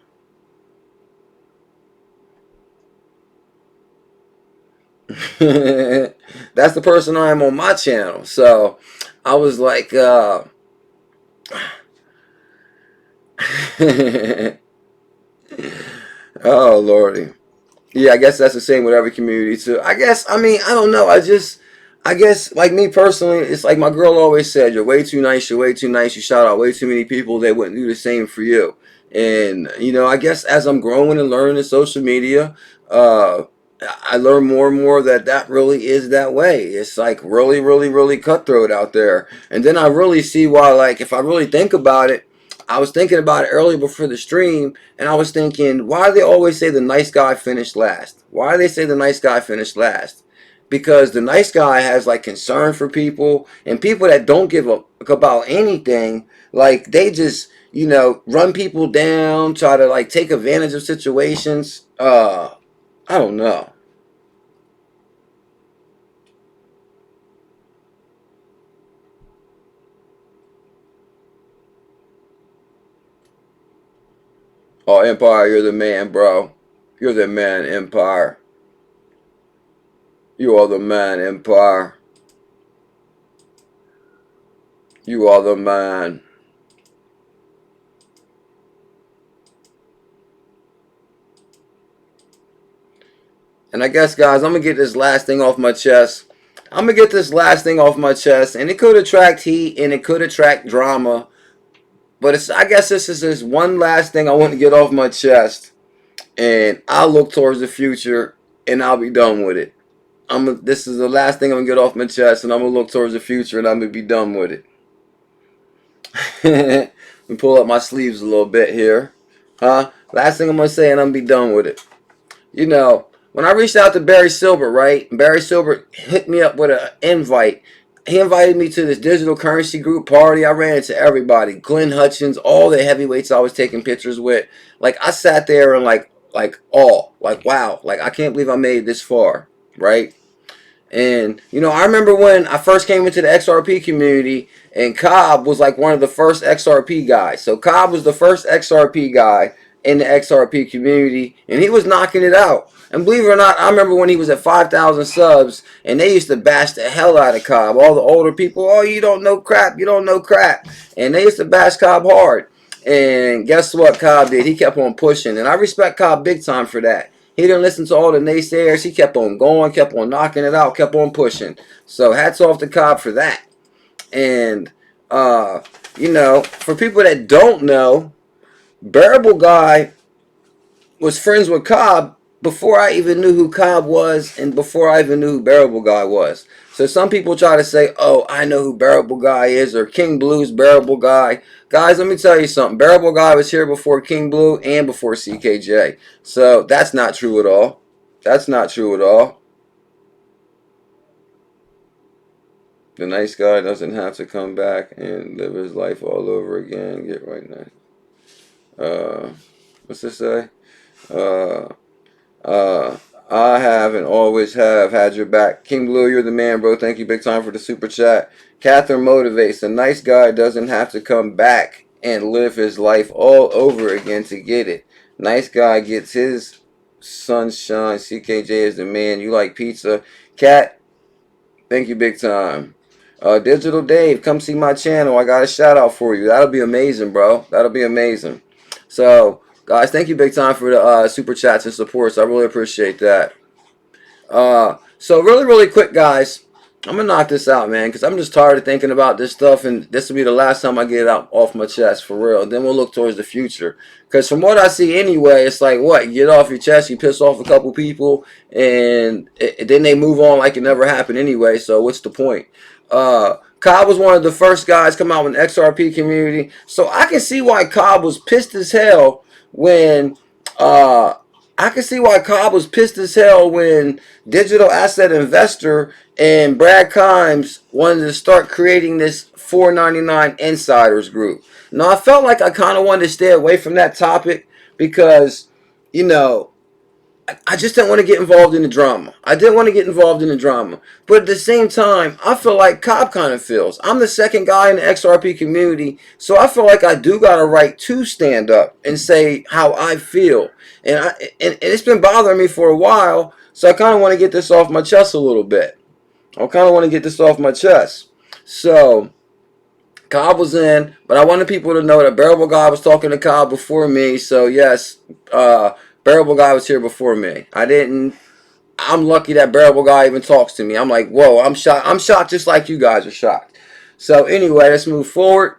S2: That's the person I am on my channel. So I was like, oh lordy. Yeah, I guess that's the same with every community too. I guess, I mean, I don't know. I guess, like me personally, it's like my girl always said, you're way too nice, you're way too nice, you shout out way too many people, they wouldn't do the same for you. And, you know, I guess as I'm growing and learning in social media, uh, I learn more and more that that really is that way. It's like really, really, really cutthroat out there. And then I really see why, like, if I really think about it, I was thinking about it earlier before the stream, and I was thinking, why do they always say the nice guy finished last? Why do they say the nice guy finished last? Because the nice guy has like concern for people, and people that don't give a fuck about anything, like they just, you know, run people down, try to like take advantage of situations. I don't know. Oh, Empire, you're the man, bro. You're the man, Empire. You are the man, Empire. You are the man. And I guess, guys, I'm going to get this last thing off my chest. I'm going to get this last thing off my chest. And it could attract heat and it could attract drama. But it's, I guess this is this one last thing I want to get off my chest. And I'll look towards the future and I'll be done with it. This is the last thing I'm going to get off my chest. And I'm going to look towards the future and I'm going to be done with it. Let me pull up my sleeves a little bit here. Last thing I'm going to say and I'm going to be done with it. You know, when I reached out to Barry Silbert, right? Barry Silbert hit me up with an invite. He invited me to this digital currency group party. I ran into everybody. Glenn Hutchins, all the heavyweights I was taking pictures with. Like, I sat there and like awe. Like, wow. Like, I can't believe I made it this far, right? And, you know, I remember when I first came into the XRP community and Cobb was like one of the first XRP guys. So Cobb was the first XRP guy in the XRP community and he was knocking it out. And believe it or not, I remember when he was at 5,000 subs and they used to bash the hell out of Cobb. All the older people, oh, you don't know crap, you don't know crap. And they used to bash Cobb hard. And guess what Cobb did? He kept on pushing. And I respect Cobb big time for that. He didn't listen to all the naysayers. He kept on going, kept on knocking it out, kept on pushing. So hats off to Cobb for that. And, you know, for people that don't know, Bearable Guy was friends with Cobb before I even knew who Cobb was and before I even knew who Bearable Guy was. So some people try to say, oh, I know who Bearable Guy is, or King Blue's Bearable Guy. Guys, let me tell you something. Bearable Guy was here before King Blue and before CKJ. So that's not true at all. That's not true at all. The nice guy doesn't have to come back and live his life all over again. Get right now. What's this say? I have and always have had your back. King Blue, you're the man, bro. Thank you big time for the super chat. Catherine motivates. A nice guy doesn't have to come back and live his life all over again to get it. Nice guy gets his sunshine. CKJ is the man. You like pizza. Cat, thank you big time. Digital Dave, come see my channel. I got a shout out for you. That'll be amazing, bro. That'll be amazing. So, guys, thank you big time for the super chats and supports. I really appreciate that. So really, really quick, guys. I'm going to knock this out, man, because I'm just tired of thinking about this stuff, and this will be the last time I get it out off my chest, for real. Then we'll look towards the future. Because from what I see anyway, it's like, what? You get off your chest, you piss off a couple people, and then they move on like it never happened anyway, so what's the point? Cobb was one of the first guys come out in the XRP community, so I can see why Cobb was pissed as hell when I can see why Cobb was pissed as hell when Digital Asset Investor and Brad Kimes wanted to start creating this 499 Insiders group. Now, I felt like I kind of wanted to stay away from that topic because, you know, I just didn't want to get involved in the drama. I didn't want to get involved in the drama. But at the same time, I feel like Cobb kind of feels. I'm the second guy in the XRP community, so I feel like I do got a right to stand up and say how I feel. And it's been bothering me for a while, so I kind of want to get this off my chest a little bit. I kind of want to get this off my chest. So Cobb was in, but I wanted people to know that Bearable Guy was talking to Cobb before me. So yes, Bearable Guy was here before me. I'm lucky that Bearable Guy even talks to me. I'm like, whoa, I'm shocked. I'm shocked just like you guys are shocked. So anyway, let's move forward.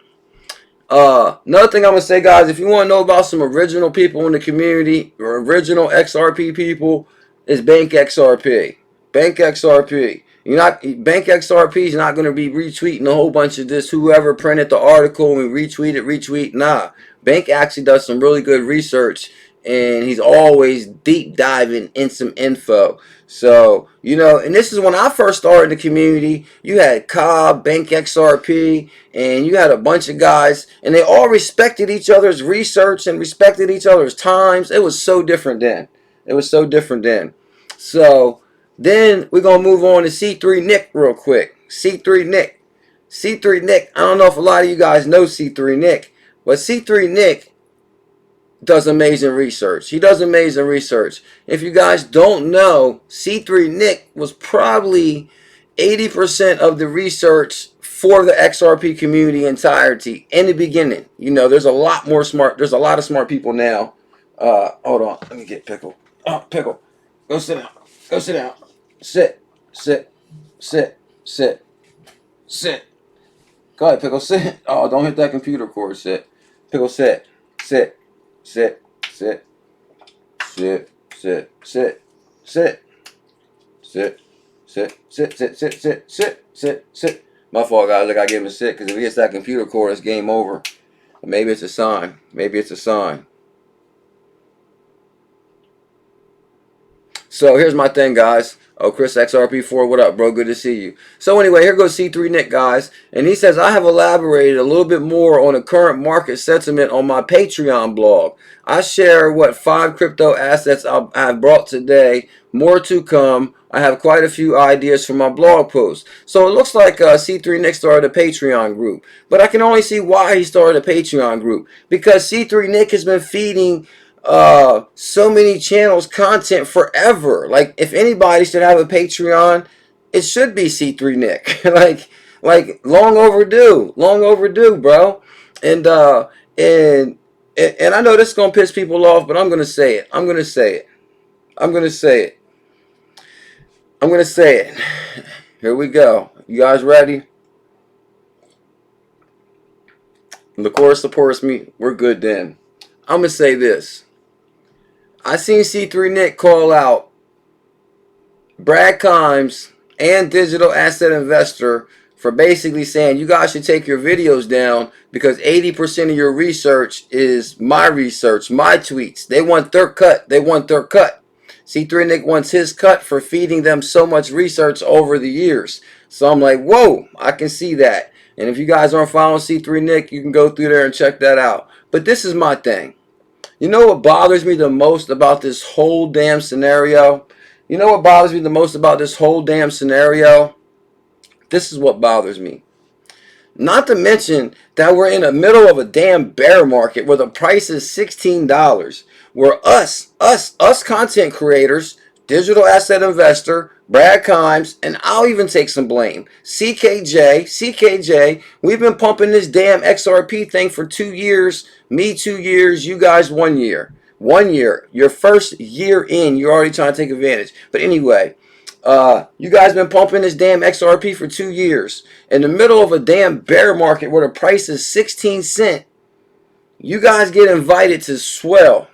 S2: Another thing I'm gonna say, guys, if you want to know about some original people in the community, or original XRP people, is Bank XRP. Bank XRP. Bank XRP is not gonna be retweeting a whole bunch of this. Whoever printed the article and retweet. Nah, Bank actually does some really good research, and he's always deep diving in some info. So, and this is when I first started the community. You had Cobb, Bank XRP, and you had a bunch of guys, and they all respected each other's research and respected each other's times. It was so different then. So, then we're going to move on to C3 Nick real quick. C3 Nick, I don't know if a lot of you guys know C3 Nick, but C3 Nick does amazing research. He does amazing research. If you guys don't know, C3 Nick was probably 80% of the research for the XRP community entirety in the beginning. There's a lot of smart people now. Hold on, let me get Pickle. Oh, Pickle, go sit down. Sit. Go ahead, Pickle, sit. Oh, don't hit that computer cord. Sit. Pickle, sit. Sit. My fault, guys. I gotta give him a sit, because if he hits that computer cord, it's game over. Maybe it's a sign. So here's my thing, guys. Oh, Chris XRP4, what up, bro? Good to see you. So anyway, here goes C3 Nick, guys. And he says, I have elaborated a little bit more on the current market sentiment on my Patreon blog. I share what 5 crypto assets I have brought today. More to come. I have quite a few ideas for my blog post. So it looks like C3 Nick started a Patreon group. But I can only see why he started a Patreon group. Because C3 Nick has been feeding so many channels content forever. Like, if anybody should have a Patreon, it should be C3 Nick. like long overdue, bro. And I know this is gonna piss people off, but I'm gonna say it. Here we go. You guys ready? The core supports me. We're good then. I'm gonna say this. I seen C3 Nick call out Brad Kimes and Digital Asset Investor for basically saying you guys should take your videos down because 80% of your research is my research, my tweets. They want their cut. C3 Nick wants his cut for feeding them so much research over the years. So I'm like, whoa, I can see that. And if you guys aren't following C3 Nick, you can go through there and check that out. But this is my thing. You know what bothers me the most about this whole damn scenario? This is what bothers me. Not to mention that we're in the middle of a damn bear market where the price is $16. Where us content creators, Digital Asset Investor, Brad Kimes, and I'll even take some blame, CKJ, we've been pumping this damn XRP thing for 2 years. Me 2 years, you guys 1 year. 1 year. Your first year in, you're already trying to take advantage. But anyway, you guys been pumping this damn XRP for 2 years. In the middle of a damn bear market where the price is 16 cents, you guys get invited to swell.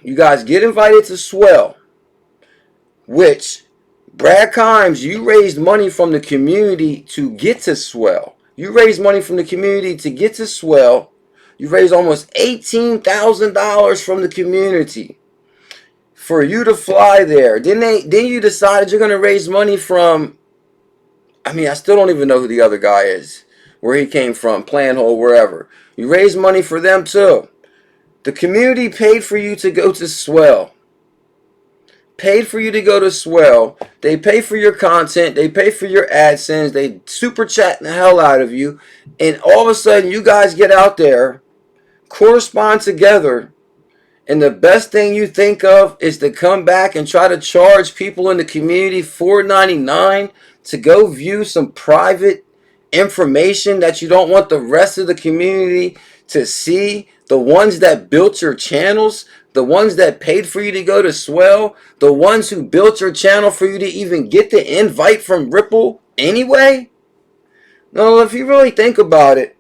S2: Which, Brad Kimes, you raised money from the community to get to swell. You raised almost $18,000 from the community for you to fly there. Then you decided you're going to raise money from, I still don't even know who the other guy is, where he came from, Planhole, wherever. You raised money for them too. The community paid for you to go to swell. paid for you to go to Swell. They pay for your content. They pay for your AdSense. They super chat the hell out of you. And all of a sudden, you guys get out there, correspond together, and the best thing you think of is to come back and try to charge people in the community $4.99 to go view some private information that you don't want the rest of the community to see. The ones that built your channels, the ones that paid for you to go to Swell, the ones who built your channel for you to even get the invite from Ripple anyway. No, if you really think about it,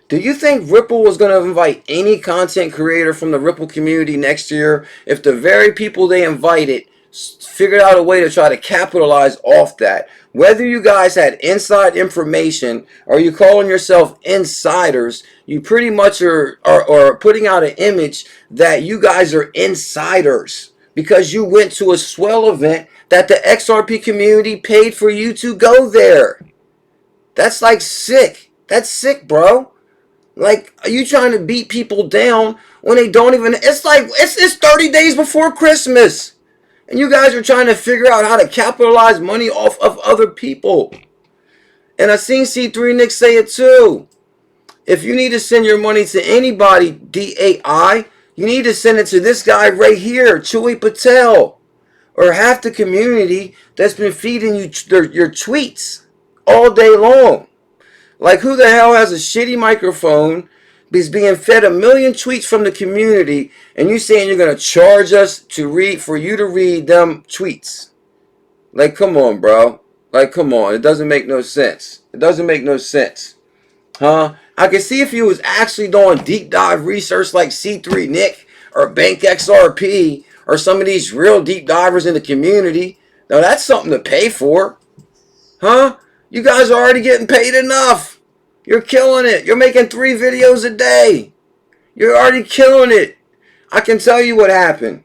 S2: do you think Ripple was going to invite any content creator from the Ripple community next year if the very people they invited figured out a way to try to capitalize off that? Whether you guys had inside information or you calling yourself insiders, you pretty much are putting out an image that you guys are insiders because you went to a Swell event that the XRP community paid for you to go there. That's like sick. That's sick, bro. Like, are you trying to beat people down when they don't even... It's like, it's 30 days before Christmas. And you guys are trying to figure out how to capitalize money off of other people. And I seen C3 Nick say it too. If you need to send your money to anybody, DAI, you need to send it to this guy right here, Chewy Patel. Or half the community that's been feeding you your tweets all day long. Like, who the hell has a shitty microphone, is being fed 1 million tweets from the community, and you saying you're going to charge us to read, for you to read them tweets? Like, come on, bro. Like, come on. It doesn't make no sense. It doesn't make no sense. Huh? I can see if you was actually doing deep dive research like C3 Nick or Bank XRP or some of these real deep divers in the community. Now, that's something to pay for. Huh? You guys are already getting paid enough. You're killing it. You're making 3 videos a day. You're already killing it. I can tell you what happened.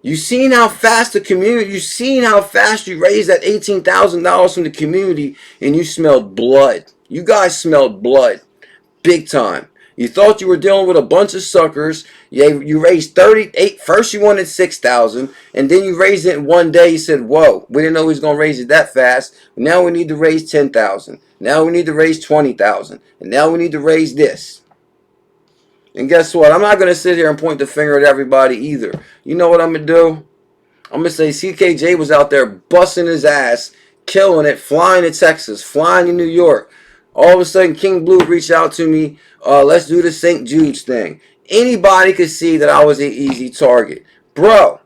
S2: You seen how fast the community, you seen how fast you raised that $18,000 from the community, and you smelled blood. You guys smelled blood. Big time. You thought you were dealing with a bunch of suckers. You raised 38. First you wanted 6,000, and then you raised it in one day. You said, "Whoa, we didn't know he was gonna raise it that fast. Now we need to raise 10,000. Now we need to raise 20,000, and now we need to raise this." And guess what? I'm not gonna sit here and point the finger at everybody either. You know what I'm gonna do? I'm gonna say CKJ was out there busting his ass, killing it, flying to Texas, flying to New York. All of a sudden, King Blue reached out to me. Let's do the St. Jude's thing. Anybody could see that I was an easy target. Bro,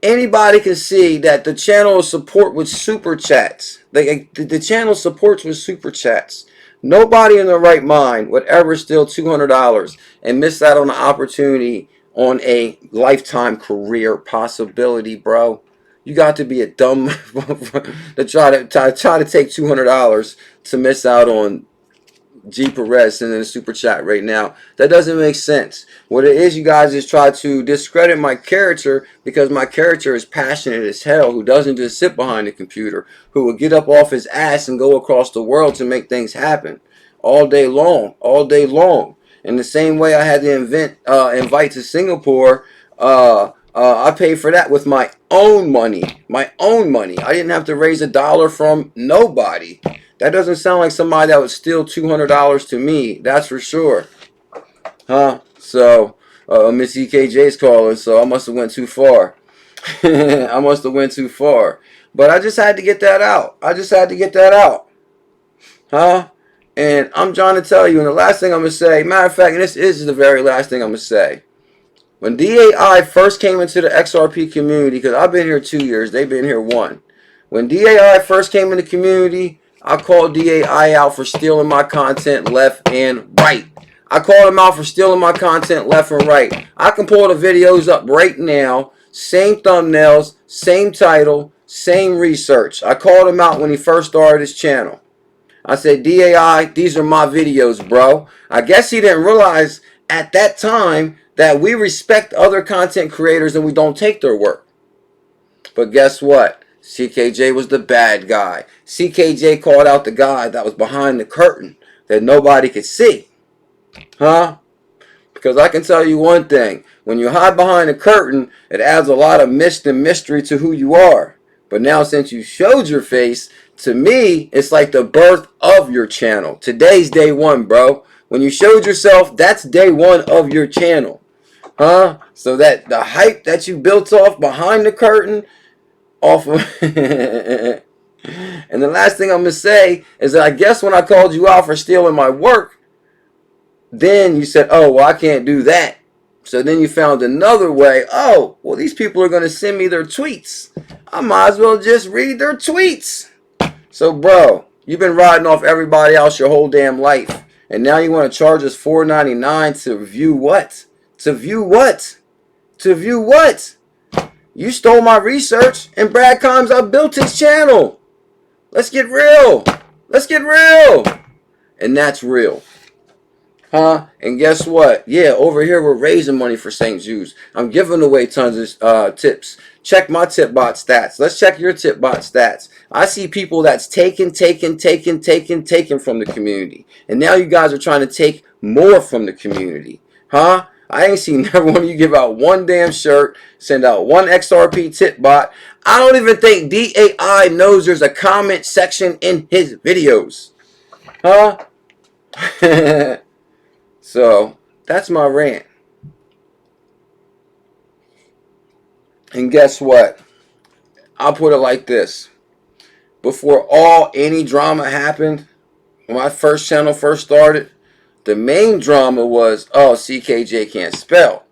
S2: anybody can see that the channel support with super chats. The channel supports with super chats. Nobody in their right mind would ever steal $200 and miss out on an opportunity on a lifetime career possibility, bro. You got to be a dumb to try to take $200 to miss out on G Perez sending a super chat right now. That doesn't make sense. What it is, you guys, is try to discredit my character because my character is passionate as hell, who doesn't just sit behind the computer, who will get up off his ass and go across the world to make things happen all day long, all day long. In the same way I had to invite to Singapore, I paid for that with my own money. My own money. I didn't have to raise $1 from nobody. That doesn't sound like somebody that would steal $200 to me. That's for sure. Huh? So, Miss EKJ's calling, so I must have went too far. I must have went too far. But I just had to get that out. I just had to get that out. Huh? And I'm trying to tell you, and the last thing I'm going to say, matter of fact, and this is the very last thing I'm going to say. When DAI first came into the XRP community, because I've been here 2 years, they've been here 1. When DAI first came in the community, I called DAI out for stealing my content left and right. I called him out for stealing my content left and right. I can pull the videos up right now. Same thumbnails, same title, same research. I called him out when he first started his channel. I said, DAI, these are my videos, bro. I guess he didn't realize at that time that we respect other content creators and we don't take their work. But guess what? CKJ was the bad guy. CKJ called out the guy that was behind the curtain that nobody could see. Huh? Because I can tell you one thing. When you hide behind a curtain, it adds a lot of mist and mystery to who you are. But now since you showed your face, to me, it's like the birth of your channel. Today's day one, bro. When you showed yourself, that's day one of your channel. Huh? So that the hype that you built off behind the curtain, off of... And the last thing I'm going to say is that I guess when I called you out for stealing my work, then you said, oh, well, I can't do that. So then you found another way. Oh, well, these people are going to send me their tweets. I might as well just read their tweets. So, bro, you've been riding off everybody else your whole damn life. And now you want to charge us $4.99 to view what? To view what? To view what? You stole my research, and Brad Combs, I built his channel. Let's get real. Let's get real. And that's real. Huh? And guess what? Yeah, over here we're raising money for St. Jude's. I'm giving away tons of tips. Check my tip bot stats. Let's check your tip bot stats. I see people that's taken from the community. And now you guys are trying to take more from the community. Huh? I ain't seen never one of you give out one damn shirt, send out one XRP tip bot. I don't even think DAI knows there's a comment section in his videos. Huh? So, that's my rant. And guess what? I'll put it like this. Before any drama happened, when my first channel first started, the main drama was, oh, CKJ can't spell.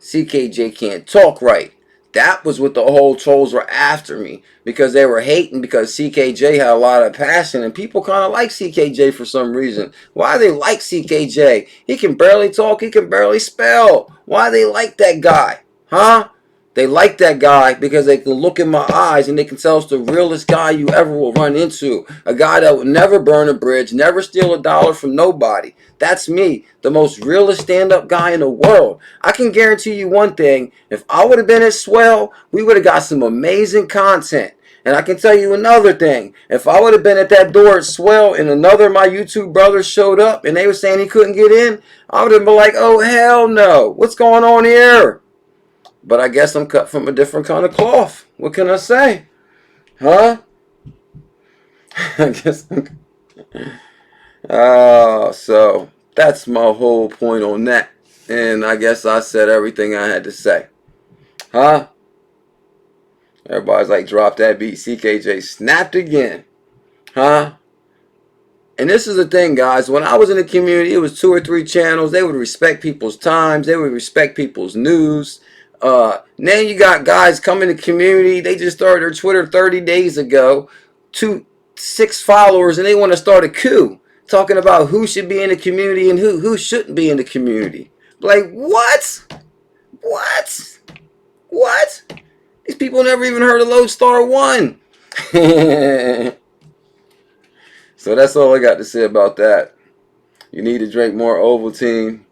S2: CKJ can't talk right. That was what the whole trolls were after me. Because they were hating because CKJ had a lot of passion. And people kind of like CKJ for some reason. Why they like CKJ? He can barely talk. He can barely spell. Why they like that guy? Huh? They like that guy because they can look in my eyes and they can tell it's the realest guy you ever will run into. A guy that would never burn a bridge, never steal a dollar from nobody. That's me, the most realest stand-up guy in the world. I can guarantee you one thing. If I would have been at Swell, we would have got some amazing content. And I can tell you another thing. If I would have been at that door at Swell and another of my YouTube brothers showed up and they were saying he couldn't get in, I would have been like, oh, hell no. What's going on here? But I guess I'm cut from a different kind of cloth. What can I say? Huh? I guess I'm... So that's my whole point on that. And I guess I said everything I had to say. Huh? Everybody's like, drop that beat. CKJ snapped again. Huh? And this is the thing, guys. When I was in the community, it was 2 or 3 channels. They would respect people's times. They would respect people's news. Now you got guys coming to the community. They just started their Twitter 30 days ago. 6 followers, and they want to start a coup. Talking about who should be in the community and who shouldn't be in the community. Like, what? What? What? These people never even heard of Lodestar 1. So that's all I got to say about that. You need to drink more Ovaltine.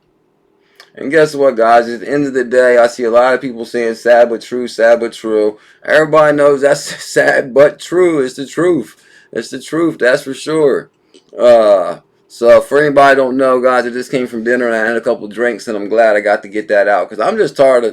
S2: And guess what, guys? At the end of the day, I see a lot of people saying sad but true, sad but true. Everybody knows that's sad but true. It's the truth. It's the truth, that's for sure. So for anybody who don't know, guys, I just came from dinner and I had a couple drinks, and I'm glad I got to get that out because I'm just tired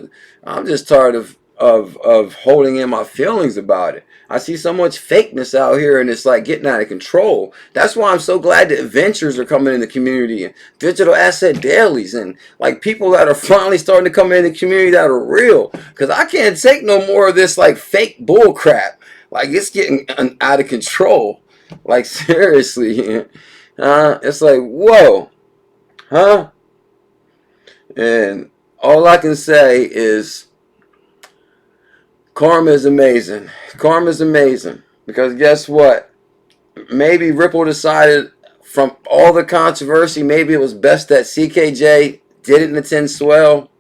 S2: of holding in my feelings about it. I see so much fakeness out here, and it's like getting out of control. That's why I'm so glad that ventures are coming in the community and digital asset dailies and like people that are finally starting to come in the community that are real. Because I can't take no more of this like fake bull crap. Like it's getting out of control. Like seriously. It's like, whoa. Huh? And all I can say is karma is amazing. Karma is amazing. Because guess what? Maybe Ripple decided from all the controversy, maybe it was best that CKJ didn't attend Swell.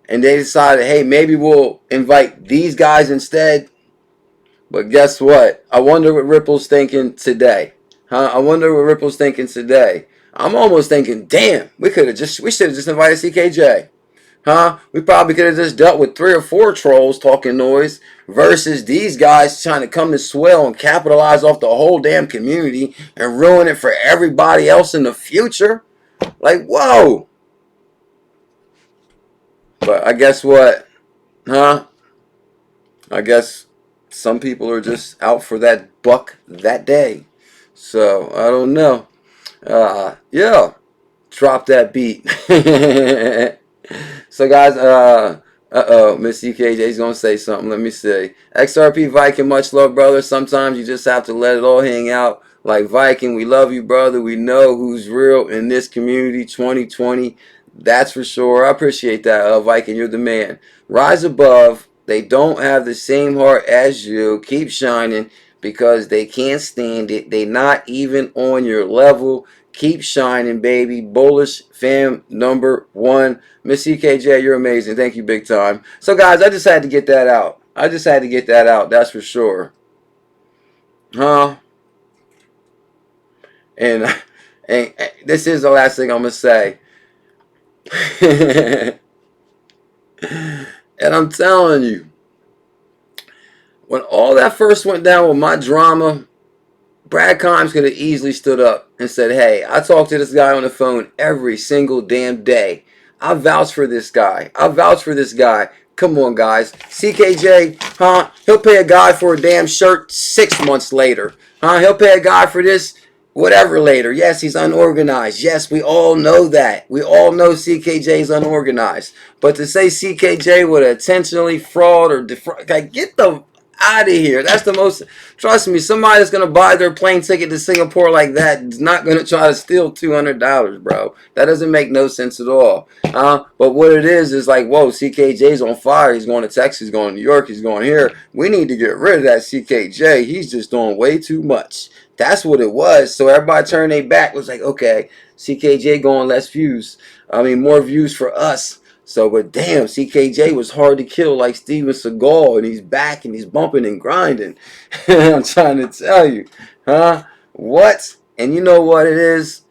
S2: And they decided, hey, maybe we'll invite these guys instead. But guess what? I wonder what Ripple's thinking today. Huh? I wonder what Ripple's thinking today. I'm almost thinking, damn, we should have just invited CKJ. Huh? We probably could have just dealt with 3 or 4 trolls talking noise versus these guys trying to come to Swell and capitalize off the whole damn community and ruin it for everybody else in the future. Like, whoa. But I guess what? Huh? I guess some people are just out for that buck that day. So, I don't know. Yeah. Drop that beat. So guys, Miss CKJ's gonna say something. Let me see. XRP Viking, much love, brother. Sometimes you just have to let it all hang out. Like Viking, we love you, brother. We know who's real in this community. 2020, that's for sure. I appreciate that, Viking. You're the man. Rise above. They don't have the same heart as you. Keep shining because they can't stand it. They not even on your level. Keep shining, baby. Bullish fam number one. Miss CKJ, you're amazing. Thank you, big time. So, guys, I just had to get that out. That's for sure. Huh? And, and this is the last thing I'm going to say. And I'm telling you, when all that first went down with my drama, Brad Kimes could have easily stood up and said, hey, I talk to this guy on the phone every single damn day. I vouch for this guy. Come on, guys. CKJ, huh? He'll pay a guy for a damn shirt 6 months later. Huh? He'll pay a guy for this whatever later. Yes, he's unorganized. Yes, we all know that. We all know CKJ is unorganized. But to say CKJ would intentionally fraud or defraud, like, get the out of here. That's the most, trust me, somebody that's going to buy their plane ticket to Singapore like that is not going to try to steal $200, bro. That doesn't make no sense at all. But what it is like, whoa, CKJ's on fire. He's going to Texas, he's going to New York, he's going here. We need to get rid of that CKJ. He's just doing way too much. That's what it was. So everybody turned their back. It was like, okay, CKJ going less views. I mean, more views for us. So, but damn, CKJ was hard to kill like Steven Seagal, and he's back and he's bumping and grinding. I'm trying to tell you, huh? What? And you know what it is?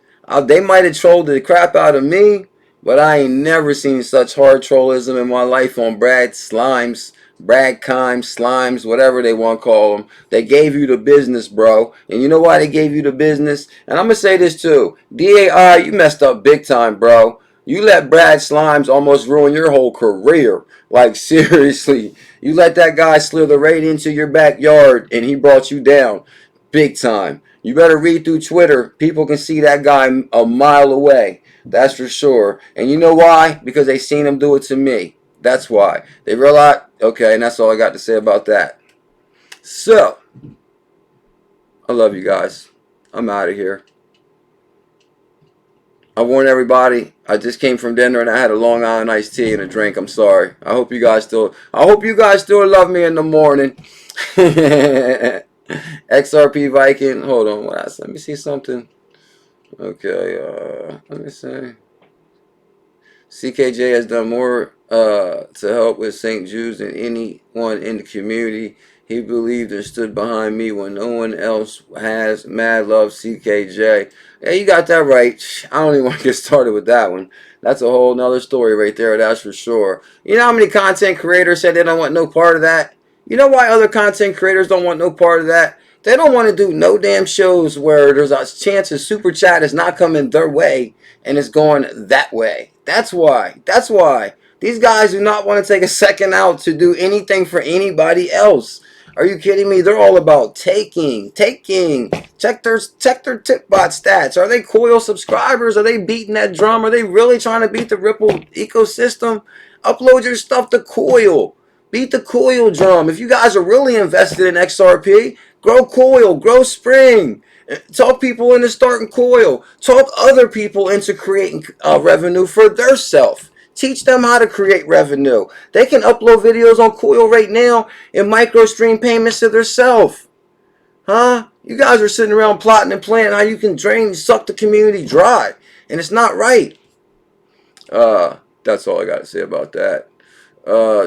S2: They might have trolled the crap out of me, but I ain't never seen such hard trollism in my life on Brad Kimes, Slimes, whatever they want to call them. They gave you the business, bro. And you know why they gave you the business? And I'm going to say this too. DAI, you messed up big time, bro. You let Brad Slimes almost ruin your whole career. Like, seriously. You let that guy slither right into your backyard, and he brought you down. Big time. You better read through Twitter. People can see that guy a mile away. That's for sure. And you know why? Because they seen him do it to me. That's why. They realize, okay, and that's all I got to say about that. So, I love you guys. I'm out of here. I warn everybody, I just came from dinner and I had a Long Island iced tea and a drink. I'm sorry. I hope you guys still love me in the morning. XRP Viking. Hold on. What else? Let me see something. Okay. Let me see. CKJ has done more to help with St. Jude's than anyone in the community. He believed and stood behind me when no one else has. Mad love, CKJ. Yeah, you got that right. I don't even want to get started with that one. That's a whole nother story right there, that's for sure. You know how many content creators said they don't want no part of that? You know why other content creators don't want no part of that? They don't want to do no damn shows where there's a chance a super chat is not coming their way and it's going that way. That's why. That's why. These guys do not want to take a second out to do anything for anybody else. Are you kidding me? They're all about taking. Check their tip bot stats. Are they Coil subscribers? Are they beating that drum? Are they really trying to beat the Ripple ecosystem? Upload your stuff to Coil. Beat the Coil drum. If you guys are really invested in XRP, grow Coil, grow Spring. Talk people into starting Coil. Talk other people into creating revenue for their self. Teach them how to create revenue. They can upload videos on Coil right now and micro stream payments to their self. Huh? You guys are sitting around plotting and planning how you can suck the community dry. And it's not right. That's all I got to say about that.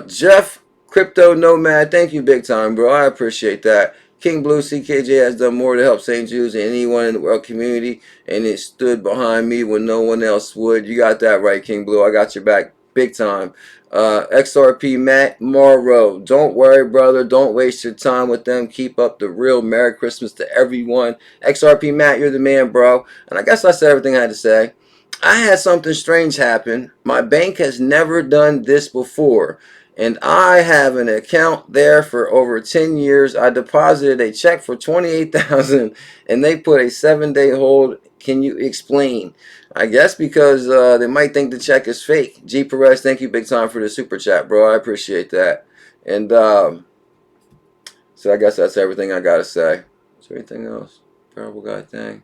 S2: Jeff, Crypto Nomad, thank you big time, bro. I appreciate that. King Blue, CKJ has done more to help St. Jude's than anyone in the world community, and it stood behind me when no one else would. You got that right, King Blue. I got your back big time. XRP Matt Morrow, don't worry, brother. Don't waste your time with them. Keep up the real. Merry Christmas to everyone. XRP Matt, you're the man, bro. And I guess I said everything I had to say. I had something strange happen. My bank has never done this before. And I have an account there for over 10 years. I deposited a check for $28,000 and they put a 7-day hold. Can you explain? I guess because they might think the check is fake. G Perez, thank you big time for the super chat, bro. I appreciate that. And so I guess that's everything I got to say. Is there anything else? Parable guy thing?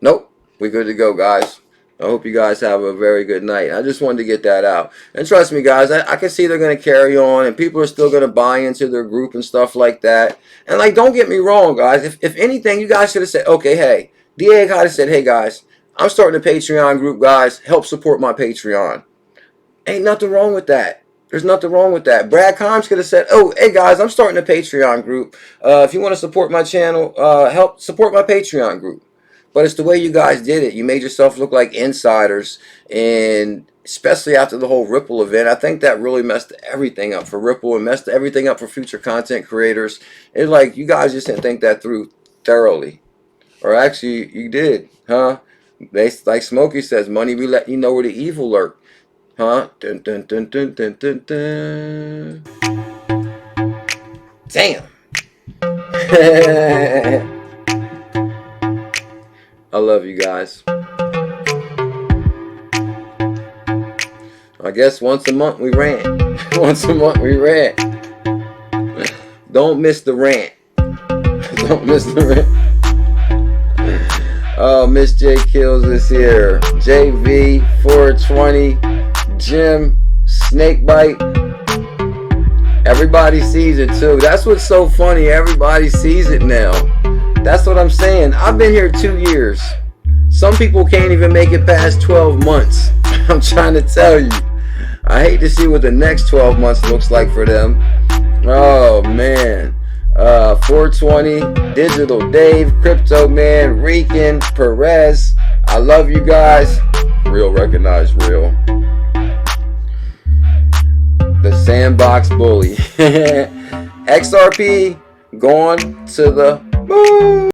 S2: Nope. We good to go, guys. I hope you guys have a very good night. I just wanted to get that out. And trust me, guys, I can see they're going to carry on, and people are still going to buy into their group and stuff like that. And, like, don't get me wrong, guys. If anything, you guys should have said, okay, hey, DA kind of said, hey, guys, I'm starting a Patreon group, guys. Help support my Patreon. Ain't nothing wrong with that. There's nothing wrong with that. Brad Combs could have said, oh, hey, guys, I'm starting a Patreon group. If you want to support my channel, help support my Patreon group. But it's the way you guys did it. You made yourself look like insiders. And especially after the whole Ripple event, I think that really messed everything up for Ripple and messed everything up for future content creators. It's like you guys just didn't think that through thoroughly. Or actually, you did, huh? They, like Smokey says, money, we let you know where the evil lurk. Huh? Dun, dun, dun, dun, dun, dun, dun. Damn. I love you guys. I guess once a month we rant. Once a month we rant. Don't miss the rant. Don't miss the rant. Oh, Miss J Kills is here. JV 420. Jim Snakebite. Everybody sees it too. That's what's so funny. Everybody sees it now. That's what I'm saying. I've been here 2 years. Some people can't even make it past 12 months. I'm trying to tell you. I hate to see what the next 12 months looks like for them. Oh, man. 420, Digital Dave, Crypto Man, Rican, Perez. I love you guys. Real recognize real. The Sandbox Bully. XRP going to the moon.